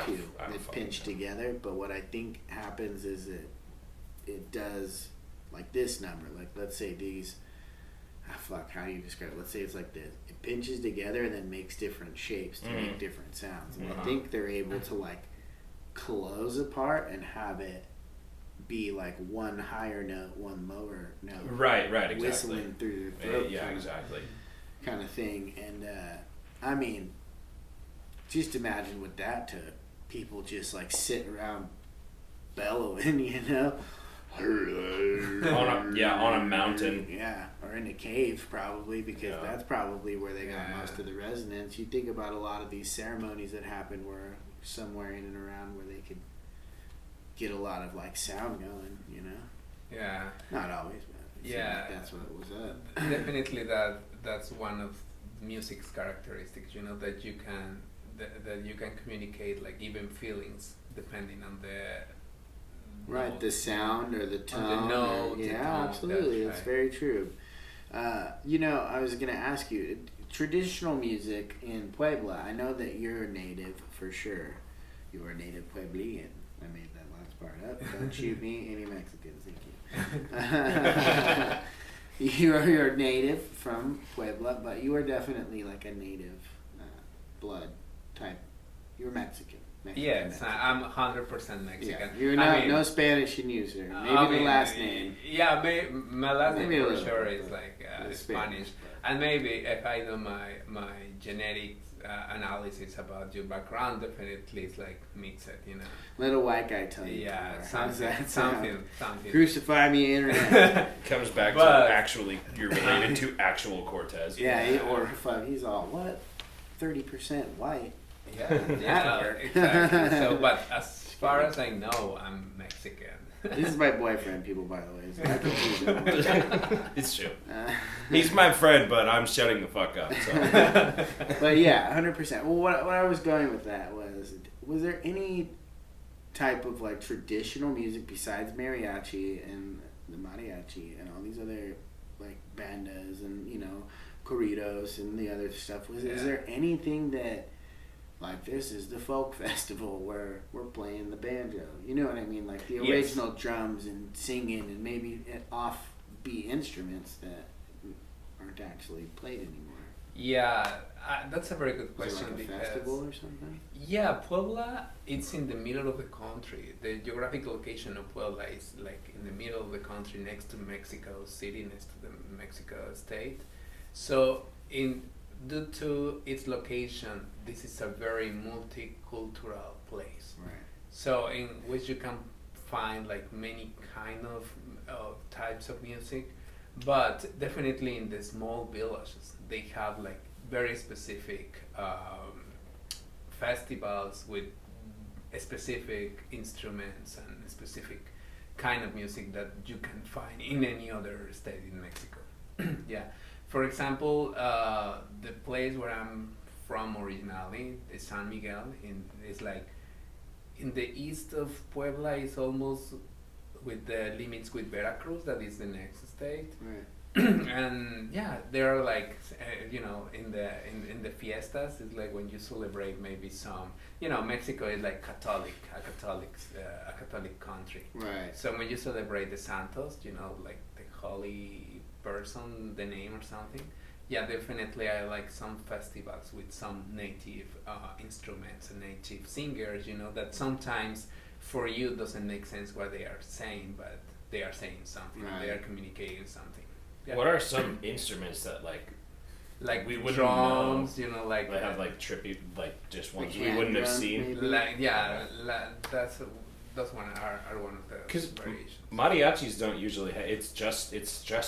two that pinch together. But what I think happens is it does like this number. Like let's say these. How do you describe it? Let's say it's like this. It pinches together and then makes different shapes to make different sounds. And I think they're able to like close apart and have it be like one higher note, one lower note. Right, exactly. Whistling through the throat. Yeah, exactly. Kind of thing. And I mean, just imagine what that took. People just like sitting around bellowing, on a mountain. Yeah, or in a cave probably, because that's probably where they got most of the resonance. You think about a lot of these ceremonies that happen were somewhere in and around where they could get a lot of like sound going, Yeah. Not always, but like that's what it was at. Definitely that's one of music's characteristics, that you can that you can communicate like even feelings depending on the right, the sound or the tone. The note. Absolutely. It's very true. I was going to ask you, traditional music in Puebla, I know that you're native for sure. You are a native Pueblan. I made that last part up. Don't shoot me, any Mexicans, thank you. You're native from Puebla, but you are definitely like a native blood type. You're Mexican. Yes, I'm 100% Mexican. Yeah, you're not no Spanish in you, sir. Maybe the last name. Yeah, my last name for sure is like Spanish. And maybe if I do my genetic analysis about your background, definitely it's like mixed, Let a white guy tell you. Yeah, something. Crucify me, internet. Comes back to actually you're related to actual Cortez. Yeah, or fuck, he's all what? 30% white. Yeah, exactly. So, but as far as I know, I'm Mexican. This is my boyfriend, people, by the way. So I can choose him. It's true. He's my friend, but I'm shutting the fuck up. So. But yeah, 100%. Well, what I was going with that was there any type of like traditional music besides mariachi and the mariachi and all these other like bandas and corridos and the other stuff? Is there anything that like this is the folk festival where we're playing the banjo? You know what I mean? Like the original drums and singing and maybe offbeat instruments that aren't actually played anymore. Yeah, that's a very good question. Is it like a festival or something? Yeah, Puebla, it's in the middle of the country. The geographic location of Puebla is like in the middle of the country next to Mexico City, next to the Mexico state. So due to its location, this is a very multicultural place. Right. So in which you can find like many kind of types of music, but definitely in the small villages, they have like very specific festivals with specific instruments and specific kind of music that you can find in any other state in Mexico. Yeah. For example, the place where I'm from originally, the San Miguel, is like in the east of Puebla. Is almost with the limits with Veracruz. That is the next state. Right. And yeah, there are like in the fiestas. It's like when you celebrate maybe some. Mexico is like a Catholic country. Right. So when you celebrate the Santos, like the holy person, the name or something, Yeah, definitely. I like some festivals with some native instruments and native singers. That sometimes for you doesn't make sense what they are saying, but they are saying something. Right. They are communicating something. Yeah. What are some instruments that like we wouldn't drums? Know? Like they have like trippy, like just ones we wouldn't have seen. Those one are one of the variations. Mariachis don't usually have. It's just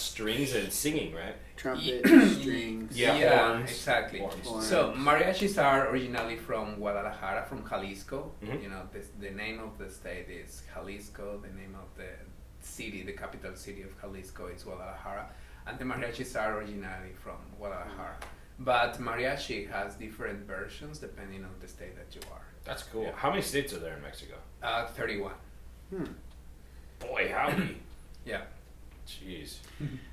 strings and singing, right? Trumpet, strings. Yeah, horns, exactly. Horns. So mariachis are originally from Guadalajara, from Jalisco. Mm-hmm. The name of the state is Jalisco. The name of the city, the capital city of Jalisco, is Guadalajara, and the mariachis are originally from Guadalajara. But mariachi has different versions depending on the state that you are. That's cool. Yeah. How many states are there in Mexico? 31. Boy, howdy. Yeah. Jeez.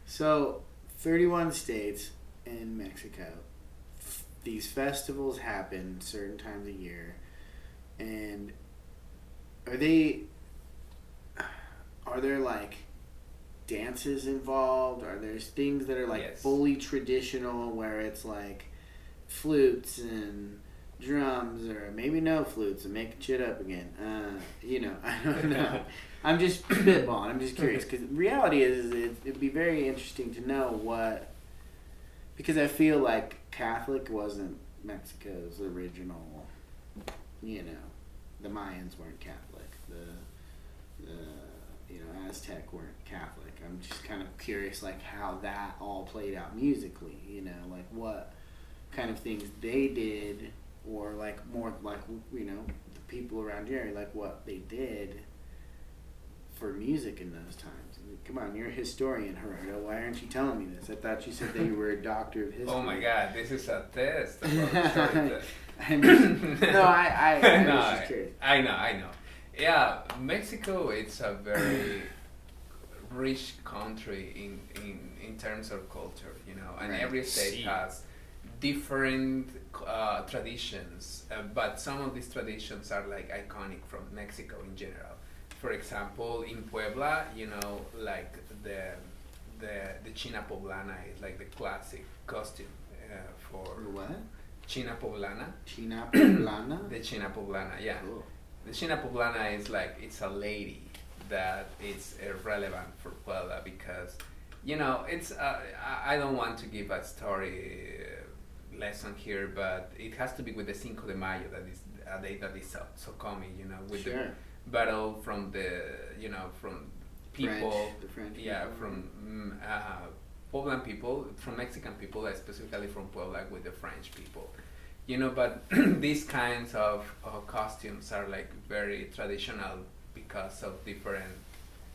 So, 31 states in Mexico. These festivals happen certain times a year, and are there like dances involved? Are there things that are like fully traditional where it's like flutes and drums, or maybe no flutes and making shit up again? I don't know. I'm just spitballing. I'm just curious because reality is it'd be very interesting to know what, because I feel like Catholic wasn't Mexico's original. The Mayans weren't Catholic. The Aztec weren't Catholic. I'm just kind of curious, like how that all played out musically. Like what kind of things they did, or like more like the people around here, like what they did for music in those times. Come on, you're a historian, Gerardo. Why aren't you telling me this? I thought you said that you were a doctor of history. Oh my God, this is a test. I'm just curious. I know. Yeah, Mexico, it's a very rich country in terms of culture, and right. Every state has different traditions, but some of these traditions are like iconic from Mexico in general. For example, in Puebla, like the China Poblana is like the classic costume for what? China Poblana. China Poblana. The China Poblana, yeah. Cool. The China Poblana is like, it's a lady that is relevant for Puebla because, it's I don't want to give a story lesson here, but it has to be with the Cinco de Mayo, that is a day that is so common, with sure. the battle from from people, French yeah, people. from Pueblan people, from Mexican people, specifically from Puebla, with the French people. But these kinds of costumes are like very traditional because of different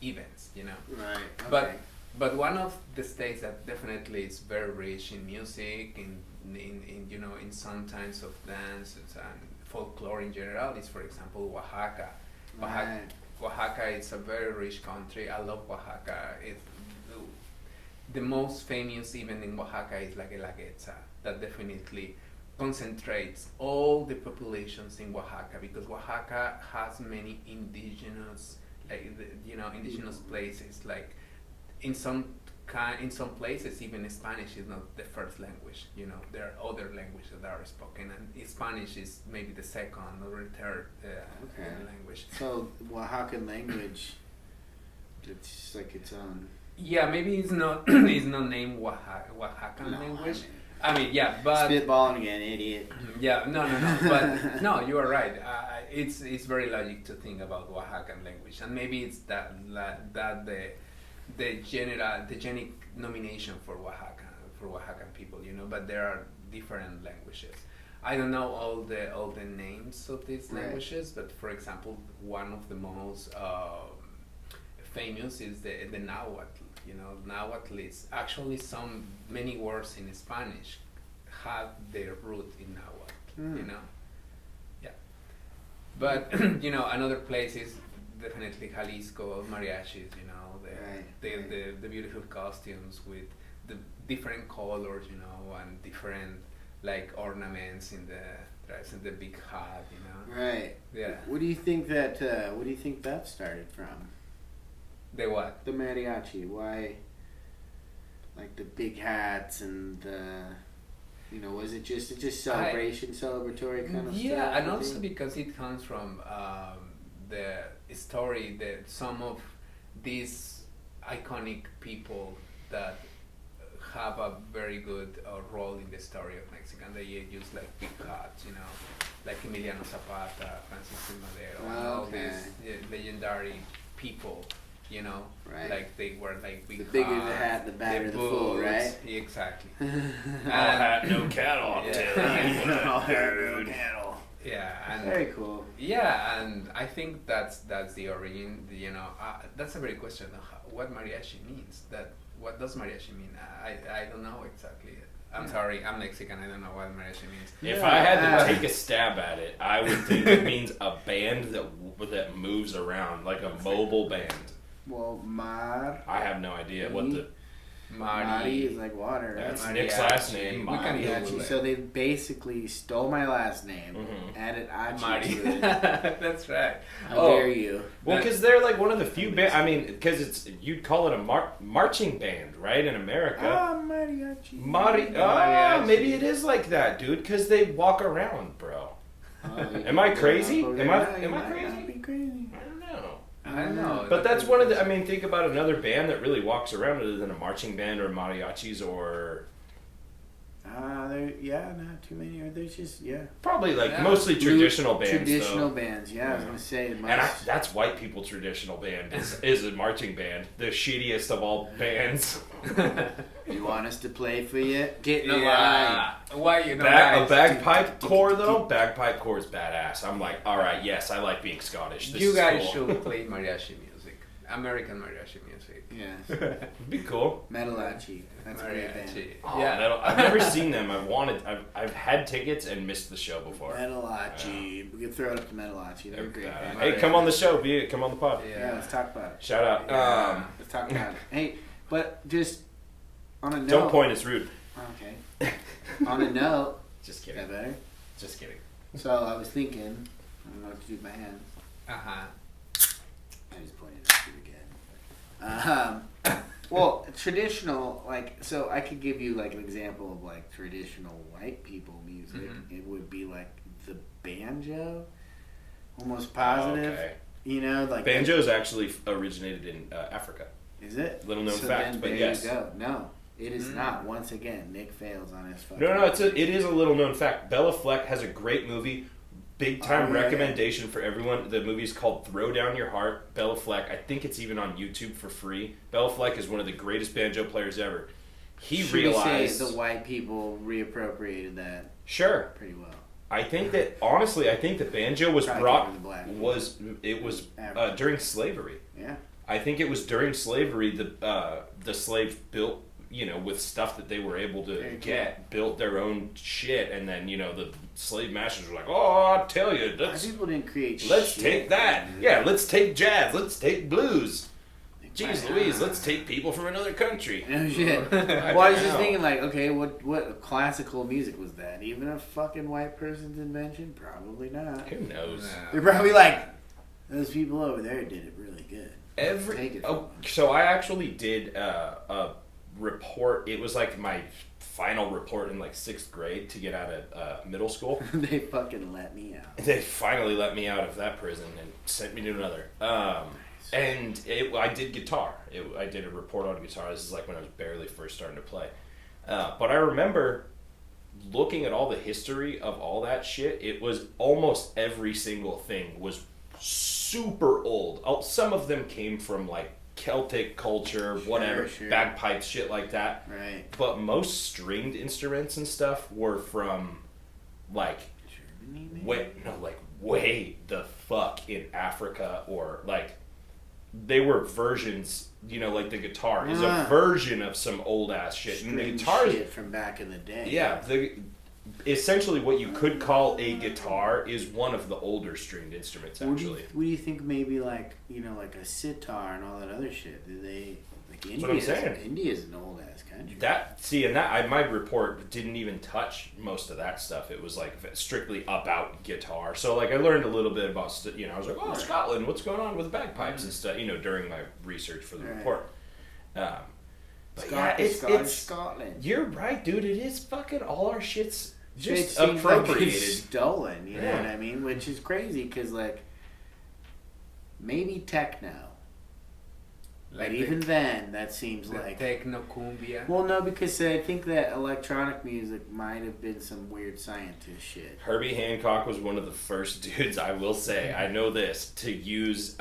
events, Right. Okay. But one of the states that definitely is very rich in music, in some kinds of dance and folklore in general, is, for example, Oaxaca. Right. Oaxaca is a very rich country. I love Oaxaca. The most famous event in Oaxaca is La Guelaguetza. That definitely concentrates all the populations in Oaxaca, because Oaxaca has many indigenous, indigenous places. Like in some places, even Spanish is not the first language. There are other languages that are spoken, and Spanish is maybe the second or third language. So Oaxacan language, it's just like its own. Yeah, maybe it's not named Oaxacan language. I mean, yeah, but spitballing again, idiot. Yeah, no, but no, you are right. It's very logic to think about Oaxacan language, and maybe it's that the genic nomination for Oaxacan people, but there are different languages. I don't know all the names of these languages, but for example, one of the most famous is the Nahuatl. Nahuatl is actually many words in Spanish have their root in Nahuatl. Yeah. But another place is definitely Jalisco, mariachis. The beautiful costumes with the different colors, and different like ornaments in the dress and the big hat, Right. Yeah. What do you think that started from? The what? The mariachi. Why? like the big hats and the, you know, was it just celebration, celebratory kind of stuff? Yeah, and also because it comes from the story that some of these iconic people that have a very good role in the story of Mexico. They use like big hats, you know, like Emiliano Zapata, Francisco Madero, and all these legendary people, you know, right. Like they were like big. The bigger the hat, the badder the fool, right? Exactly. All hat, no cattle. I'll tell you. All hat, no cattle. Yeah, and very cool. Yeah, and I think that's the origin. You know, that's a great question. What mariachi means? What does mariachi mean? I don't know exactly. I'm sorry, I'm Mexican. I don't know what mariachi means. If I had to take a stab at it, I would think it means a band that moves around, like a mobile band. Well, I have no idea what the. Mari is like water, right? That's Nick's last name. Mariachi. So they basically stole my last name, added Achi to it. That's right. How dare you? Well, because they're like one of the few bands. I mean, because you'd call it a marching band, right? In America. Mariachi. Mariachi. Maybe it is like that, dude. Because they walk around, bro. Am I crazy? Am I crazy? I don't know. But that's one of the. I mean, think about another band that really walks around other than a marching band or mariachis or. Not too many. Or there's just probably like mostly traditional bands. Traditional bands, I was gonna say. That's white people traditional band is a marching band, the shittiest of all bands. You want us to play for you? Get in the line. Why you know? A bagpipe corps though. Bagpipe corps is badass. I'm like, all right, yes, I like being Scottish. You guys should play mariachi music, American mariachi music. Yes, it'd be cool. Metalachi. That's a great band. Oh, yeah, I've never seen them. I've had tickets and missed the show before. Metalachi. We can throw it up to Metalachi. They're great. Hey, come on the show. Come on the pod. Yeah, let's talk about it. Shout out. Let's talk about it. Hey, but just on a note. Don't point. It's rude. Okay. On a note. Just kidding. Is that better? Just kidding. So I was thinking. I don't know what to do with my hands. I just pointed at you again. Well, traditional, like, so I could give you like an example of like traditional white people music. It would be like the banjo, almost positive. Okay. You know, like banjo's actually originated in Africa. Is it? Little known fact, but yes. There you go. No, it is not. Once again, Nick fails on his fucking. No, it is a little known fact. Bella Fleck has a great movie. Big time recommendation for everyone. The movie's called Throw Down Your Heart. Bella Fleck. I think it's even on YouTube for free. Bella Fleck is one of the greatest banjo players ever. Should realized we say the white people reappropriated that. Sure. Pretty well. I think that honestly, the banjo was during slavery. Yeah. I think it was during slavery the slaves built, you know, with stuff that they were able to built their own shit, and then, you know, the slave masters were like, oh, I tell you, people didn't create let's take that. Yeah, let's take jazz, let's take blues. Jeez Louise, let's take people from another country. No shit. Well, I was just thinking, like, okay, what classical music was that? Even a fucking white person's invention? Probably not. Who knows? No. They're probably like, those people over there did it really good. So I actually did a report. It was like my final report in like 6th grade to get out of middle school. They fucking let me out. They finally let me out of that prison and sent me to another. And I did guitar. I did a report on guitar. This is like when I was barely first starting to play. But I remember looking at all the history of all that shit. It was almost every single thing was super old. Some of them came from like Celtic culture, whatever, bagpipes, shit like that. Right. But most stringed instruments and stuff were from like Germany, way the fuck in Africa, or like they were versions. You know, like the guitar is a version of some old ass shit, and the guitar shit from back in the day. Yeah, essentially what you could call a guitar is one of the older stringed instruments, actually. What do you think maybe like, you know, like a sitar and all that other shit? Do they, like India's an old ass country. My report didn't even touch most of that stuff. It was like strictly about guitar. So like I learned a little bit about, you know, I was like, Scotland, what's going on with bagpipes and stuff, you know, during my research for the report. Scottish Scotland. You're right, dude. It is fucking all our shit's just It appropriated. like it's stolen, you know what I mean? Which is crazy because, like, maybe techno. Like, but even then, that seems like... Techno cumbia. Well, no, because I think that electronic music might have been some weird scientist shit. Herbie Hancock was one of the first dudes, I will say, I know this, to use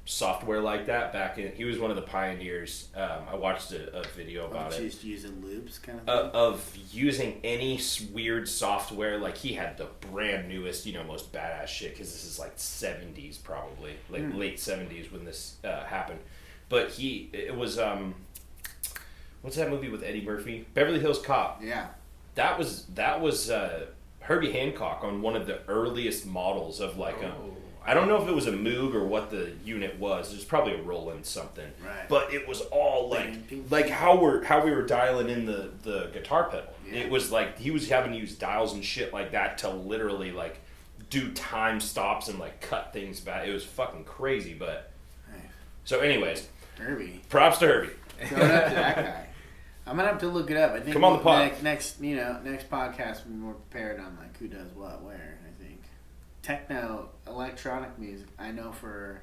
software like that back in... He was one of the pioneers. I watched a video about it. Just using loops kind of thing? Of using any weird software. Like, he had the brand newest, most badass shit, because this is like 70s probably. Like, late 70s when this happened. But it was, what's that movie with Eddie Murphy? Beverly Hills Cop. Yeah. That was Herbie Hancock on one of the earliest models of like I don't know if it was a Moog or what the unit was. It was probably a Roland something. Right. But it was all like how we were dialing in the guitar pedal. Yeah. It was like he was having to use dials and shit like that to literally like do time stops and like cut things back. It was fucking crazy, but so anyways. Herbie. Props to Herbie. Going up to that guy. I'm gonna have to look it up. I think come on the pod. Next podcast we'll be more prepared on like who does what where. I think techno electronic music. I know for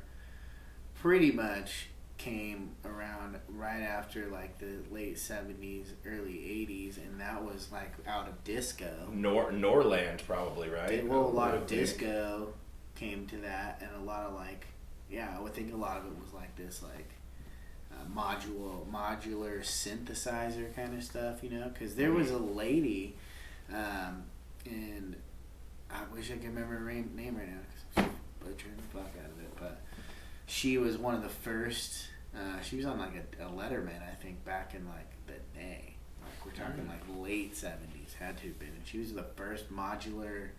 pretty much came around right after like the late 70s, early 80s, and that was like out of disco. Norland probably, right? Well, a lot of disco came to that, and a lot of like I would think a lot of it was like this like. Modular synthesizer kind of stuff, because there was a lady, and I wish I could remember her name right now because I'm butchering the fuck out of it, but she was one of the first, she was on like a Letterman, I think, back in like the day, like we're talking like late 70s, had to have been, and she was the first modular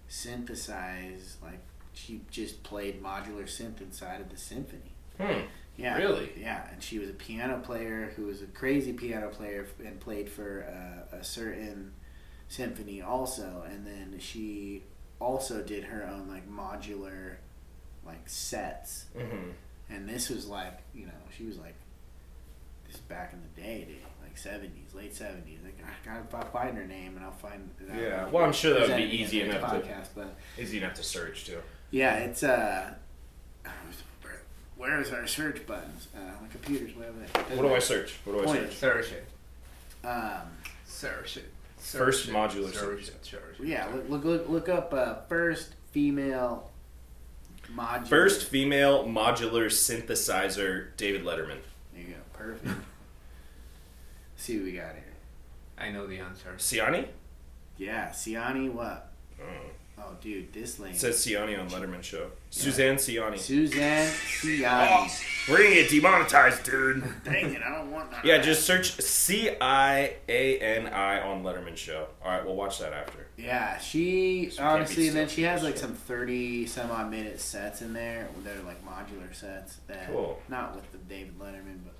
synthesized, like she just played modular synth inside of the symphony. Yeah, really? Yeah, and she was a piano player who was a crazy piano player and played for a certain symphony also, and then she also did her own like modular like sets. And this was like, she was like, this is back in the day, dude, like 70s, late 70s. Like, I gotta find her name and I'll find it out. Yeah, well, I'm sure that would be easy enough to search too. Yeah, it's where's our search buttons? My computer's way over there. What do I search? Search it. Search it. First modular search. Yeah, look up first female modular. First female modular synthesizer, David Letterman. There you go. Perfect. See what we got here. I know the answer. Siani? Yeah, Siani what? Oh, dude, this lady. It says Siani on Letterman show. Yeah. Suzanne Siani. Suzanne Siani. Oh, we're gonna get demonetized, dude. Dang it, I don't want that. Yeah, just search Ciani on Letterman show. Alright, we'll watch that after. Yeah, she honestly, and then she has like some 30 some odd minute sets in there. They're like modular sets. Cool. Not with the David Letterman, but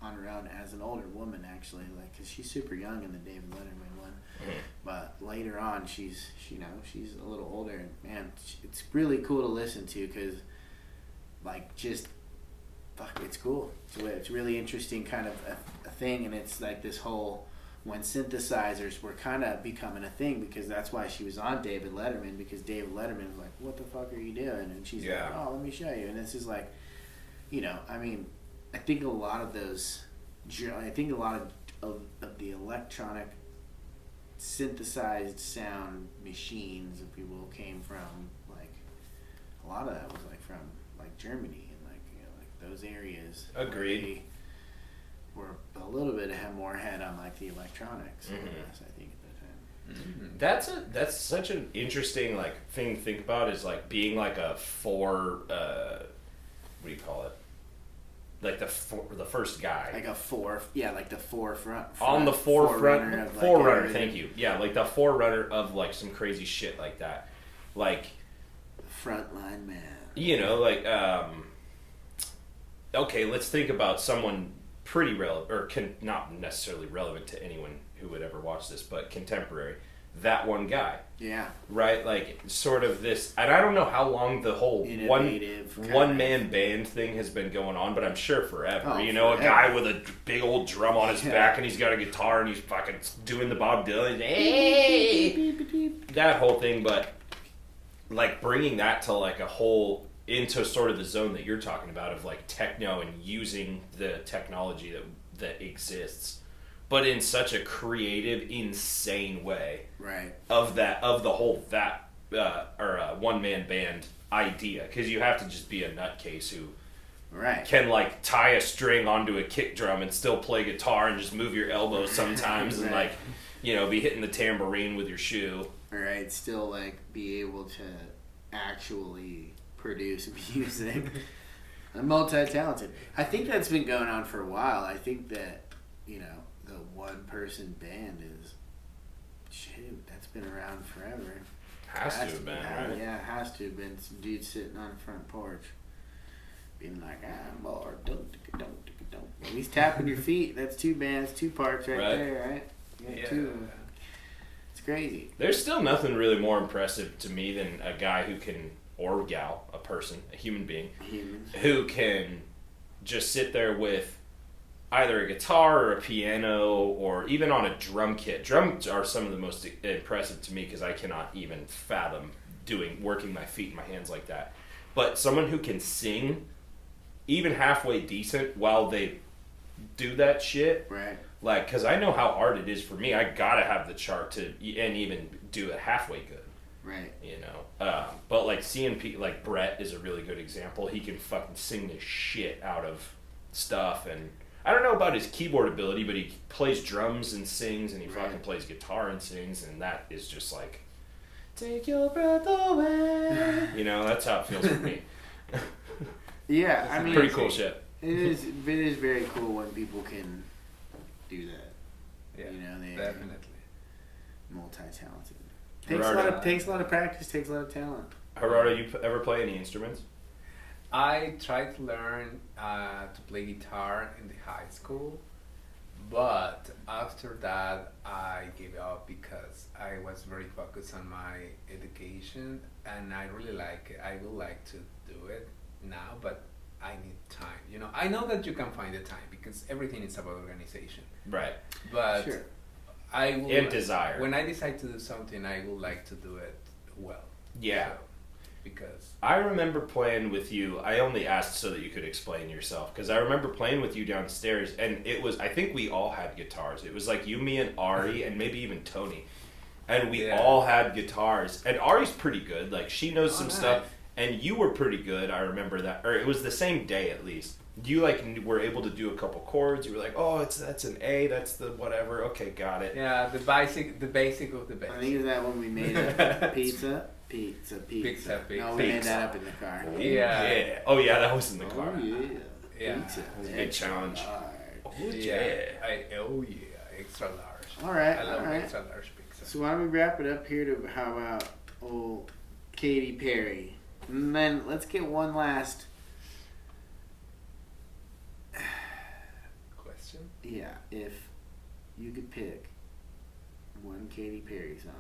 on her own as an older woman, actually. Like, because she's super young in the David Letterman one. But later on, she's a little older, and man, it's really cool to listen to because, like, just fuck, it's cool. It's really interesting kind of a thing, and it's like this whole when synthesizers were kind of becoming a thing because that's why she was on David Letterman because David Letterman was like, "What the fuck are you doing?" And she's like, "Oh, let me show you." And this is like, I mean, I think a lot of the electronic synthesized sound machines, if you will, came from like a lot of that was like from like Germany and like like those areas. Agreed. Were a little bit more ahead on like the electronics. I think at that time. That's such an interesting like thing to think about is like being like a what do you call it? Like the first guy. Like like the forefront. On the forerunner, like thank you. Yeah, like the forerunner of like some crazy shit like that. Like frontline man. Like okay, let's think about someone pretty relevant or not necessarily relevant to anyone who would ever watch this, but contemporary. that one guy. Yeah. Right? Like, sort of this... And I don't know how long the whole one-man band thing has been going on, but I'm sure forever. Oh, you know, forever. a guy with a big old drum on his back, and he's got a guitar, and he's fucking doing the Bob Dylan. Hey! That whole thing, but, like, bringing that to, like, a whole... into sort of the zone that you're talking about of, like, techno and using the technology that exists, but in such a creative, insane way. Right. Of the whole one-man band idea, because you have to just be a nutcase who can, like, tie a string onto a kick drum and still play guitar and just move your elbows sometimes and, like, you know, be hitting the tambourine with your shoe. Right. Still, like, be able to actually produce music. I'm multi-talented. I think that's been going on for a while. I think that, you know, the one-person band is, shoot, that's been around forever. Has to have been, right? Yeah, it has to have been. Some dude sitting on the front porch being like, I'm bored. Don't. He's tapping your feet. That's two bands, two parts right there, right? Yeah, two of them. It's crazy. There's still nothing really more impressive to me than a guy who can, or gal, a person, a human being, who can just sit there with either a guitar or a piano or even on a drum kit. Drums are some of the most impressive to me because I cannot even fathom working my feet and my hands like that. But someone who can sing even halfway decent while they do that shit, right? Like, because I know how hard it is for me. I gotta have the chart to and even do it halfway good. Right. You know, but like seeing people like Brett is a really good example. He can fucking sing the shit out of stuff, and I don't know about his keyboard ability, but he plays drums and sings, and he fucking plays guitar and sings, and that is just like, take your breath away. You know, that's how it feels for me. Yeah, I mean, pretty cool shit. It is very cool when people can do that. Yeah, you know, they definitely multi-talented. Takes a lot of practice. Takes a lot of talent. Gerardo, you ever play any instruments? I tried to learn to play guitar in the high school, but after that I gave up because I was very focused on my education, and I really like it. I would like to do it now, but I need time. You know, I know that you can find the time because everything is about organization. Right. But sure. I will, and desire. When I decide to do something, I would like to do it well. Yeah. So, because I remember playing with you. I only asked so that you could explain yourself, because I remember playing with you downstairs, and it was, I think we all had guitars. It was like you, me, and Ari, and maybe even Tony, and we all had guitars. And Ari's pretty good. Like, she knows some stuff, and you were pretty good. I remember that, or it was the same day at least. You like were able to do a couple chords. You were like, oh, that's an A. That's the whatever. Okay, got it. Yeah, the basic of the basic. I think is that when we made a pizza. No, we made that up in the car. Oh, yeah. Oh yeah, that was in the car. Oh yeah. Yeah. Pizza. That was a good challenge. Large. Oh yeah. Extra large. All right. I love all right. extra large pizza. So why don't we wrap it up here to how about old Katy Perry, and then let's get one last question. Yeah, if you could pick one Katy Perry song,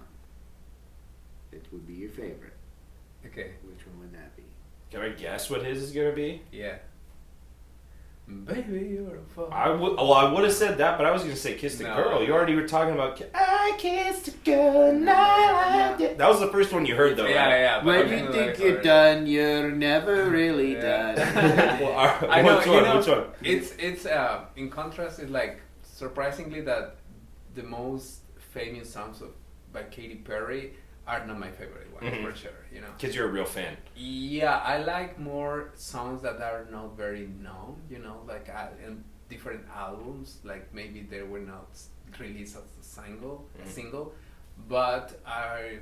it would be your favorite. Okay. Which one would that be? Can I guess what his is gonna be? Yeah. Baby, you're a fool. I would have said that, but I was gonna say "Kiss the Girl." You already were talking about "I Kissed a Girl." That was the first one you heard, though. Yeah, right? yeah. When you think you're done, you're never really done. I know, Which one? It's in contrast, it's like surprisingly that the most famous songs by Katy Perry are not my favorite ones, for sure, you know. Because you're a real fan. Yeah, I like more songs that are not very known, you know, like in different albums, like maybe they were not released as a single, but I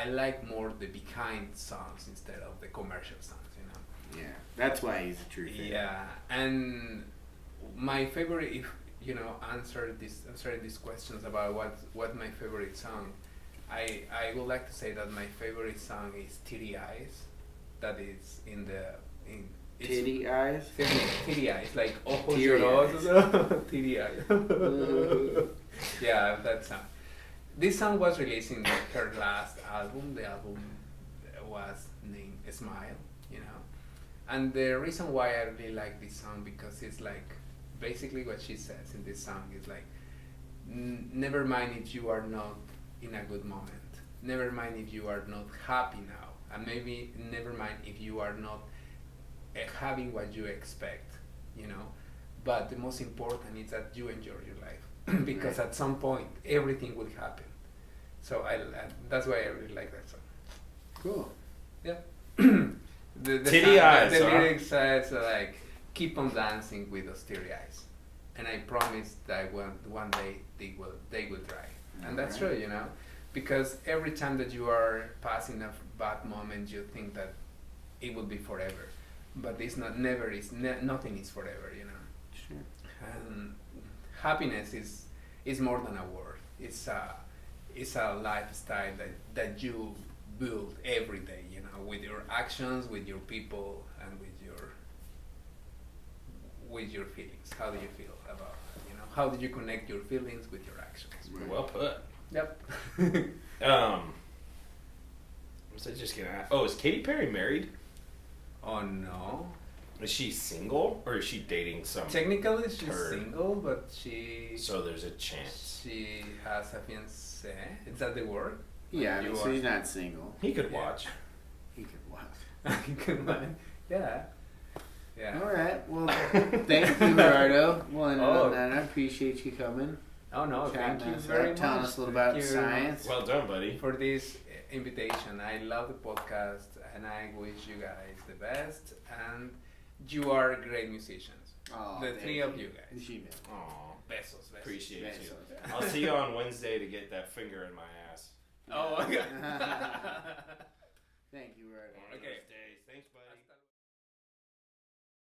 like more the behind songs instead of the commercial songs, you know. Yeah, that's why he's a true fan. Yeah, and my favorite, if you know, answering these questions about what my favorite song. I would like to say that my favorite song is Titty Eyes. That is Titty Eyes? Titty Eyes, like ojos Teary llorosos. Titty Eyes. Yeah, that song. This song was released in her last album. The album was named Smile, you know. And the reason why I really like this song, because it's like basically what she says in this song is like, never mind if you are not in a good moment. Never mind if you are not happy now. And maybe never mind if you are not having what you expect, you know. But the most important is that you enjoy your life. Because at some point, everything will happen. So that's why I really like that song. Cool. Yeah. Titty eyes. The lyrics says like, keep on dancing with those teary eyes, and I promise that one day they will dry. And that's true, you know, because every time that you are passing a bad moment, you think that it will be forever, but it's not. Never is. Nothing is forever, you know. Sure. And happiness is more than a word. It's a lifestyle that you build every day, you know, with your actions, with your people, and with your feelings. How do you feel about it, you know? How do you connect your feelings with your actions? Well put. Yep. Was I just gonna ask? Oh, is Katy Perry married? Oh no. Is she single or is she dating some? Technically, she's turd? single, but she. So there's a chance. She has a fiancé. Is that the word? Yeah, I mean, so he's not single. He could watch. He could watch. He could mind. Yeah. Yeah. All right. Well, thank you, Gerardo. Well, and I appreciate you coming. Oh no, thank you us very up, much. telling us a little about science. Well done, buddy. For this invitation. I love the podcast, and I wish you guys the best. And you are great musicians. Oh, the three of you guys. Aw, Besos. appreciate Besos. you. I'll see you on Wednesday to get that finger in my ass. Oh my god.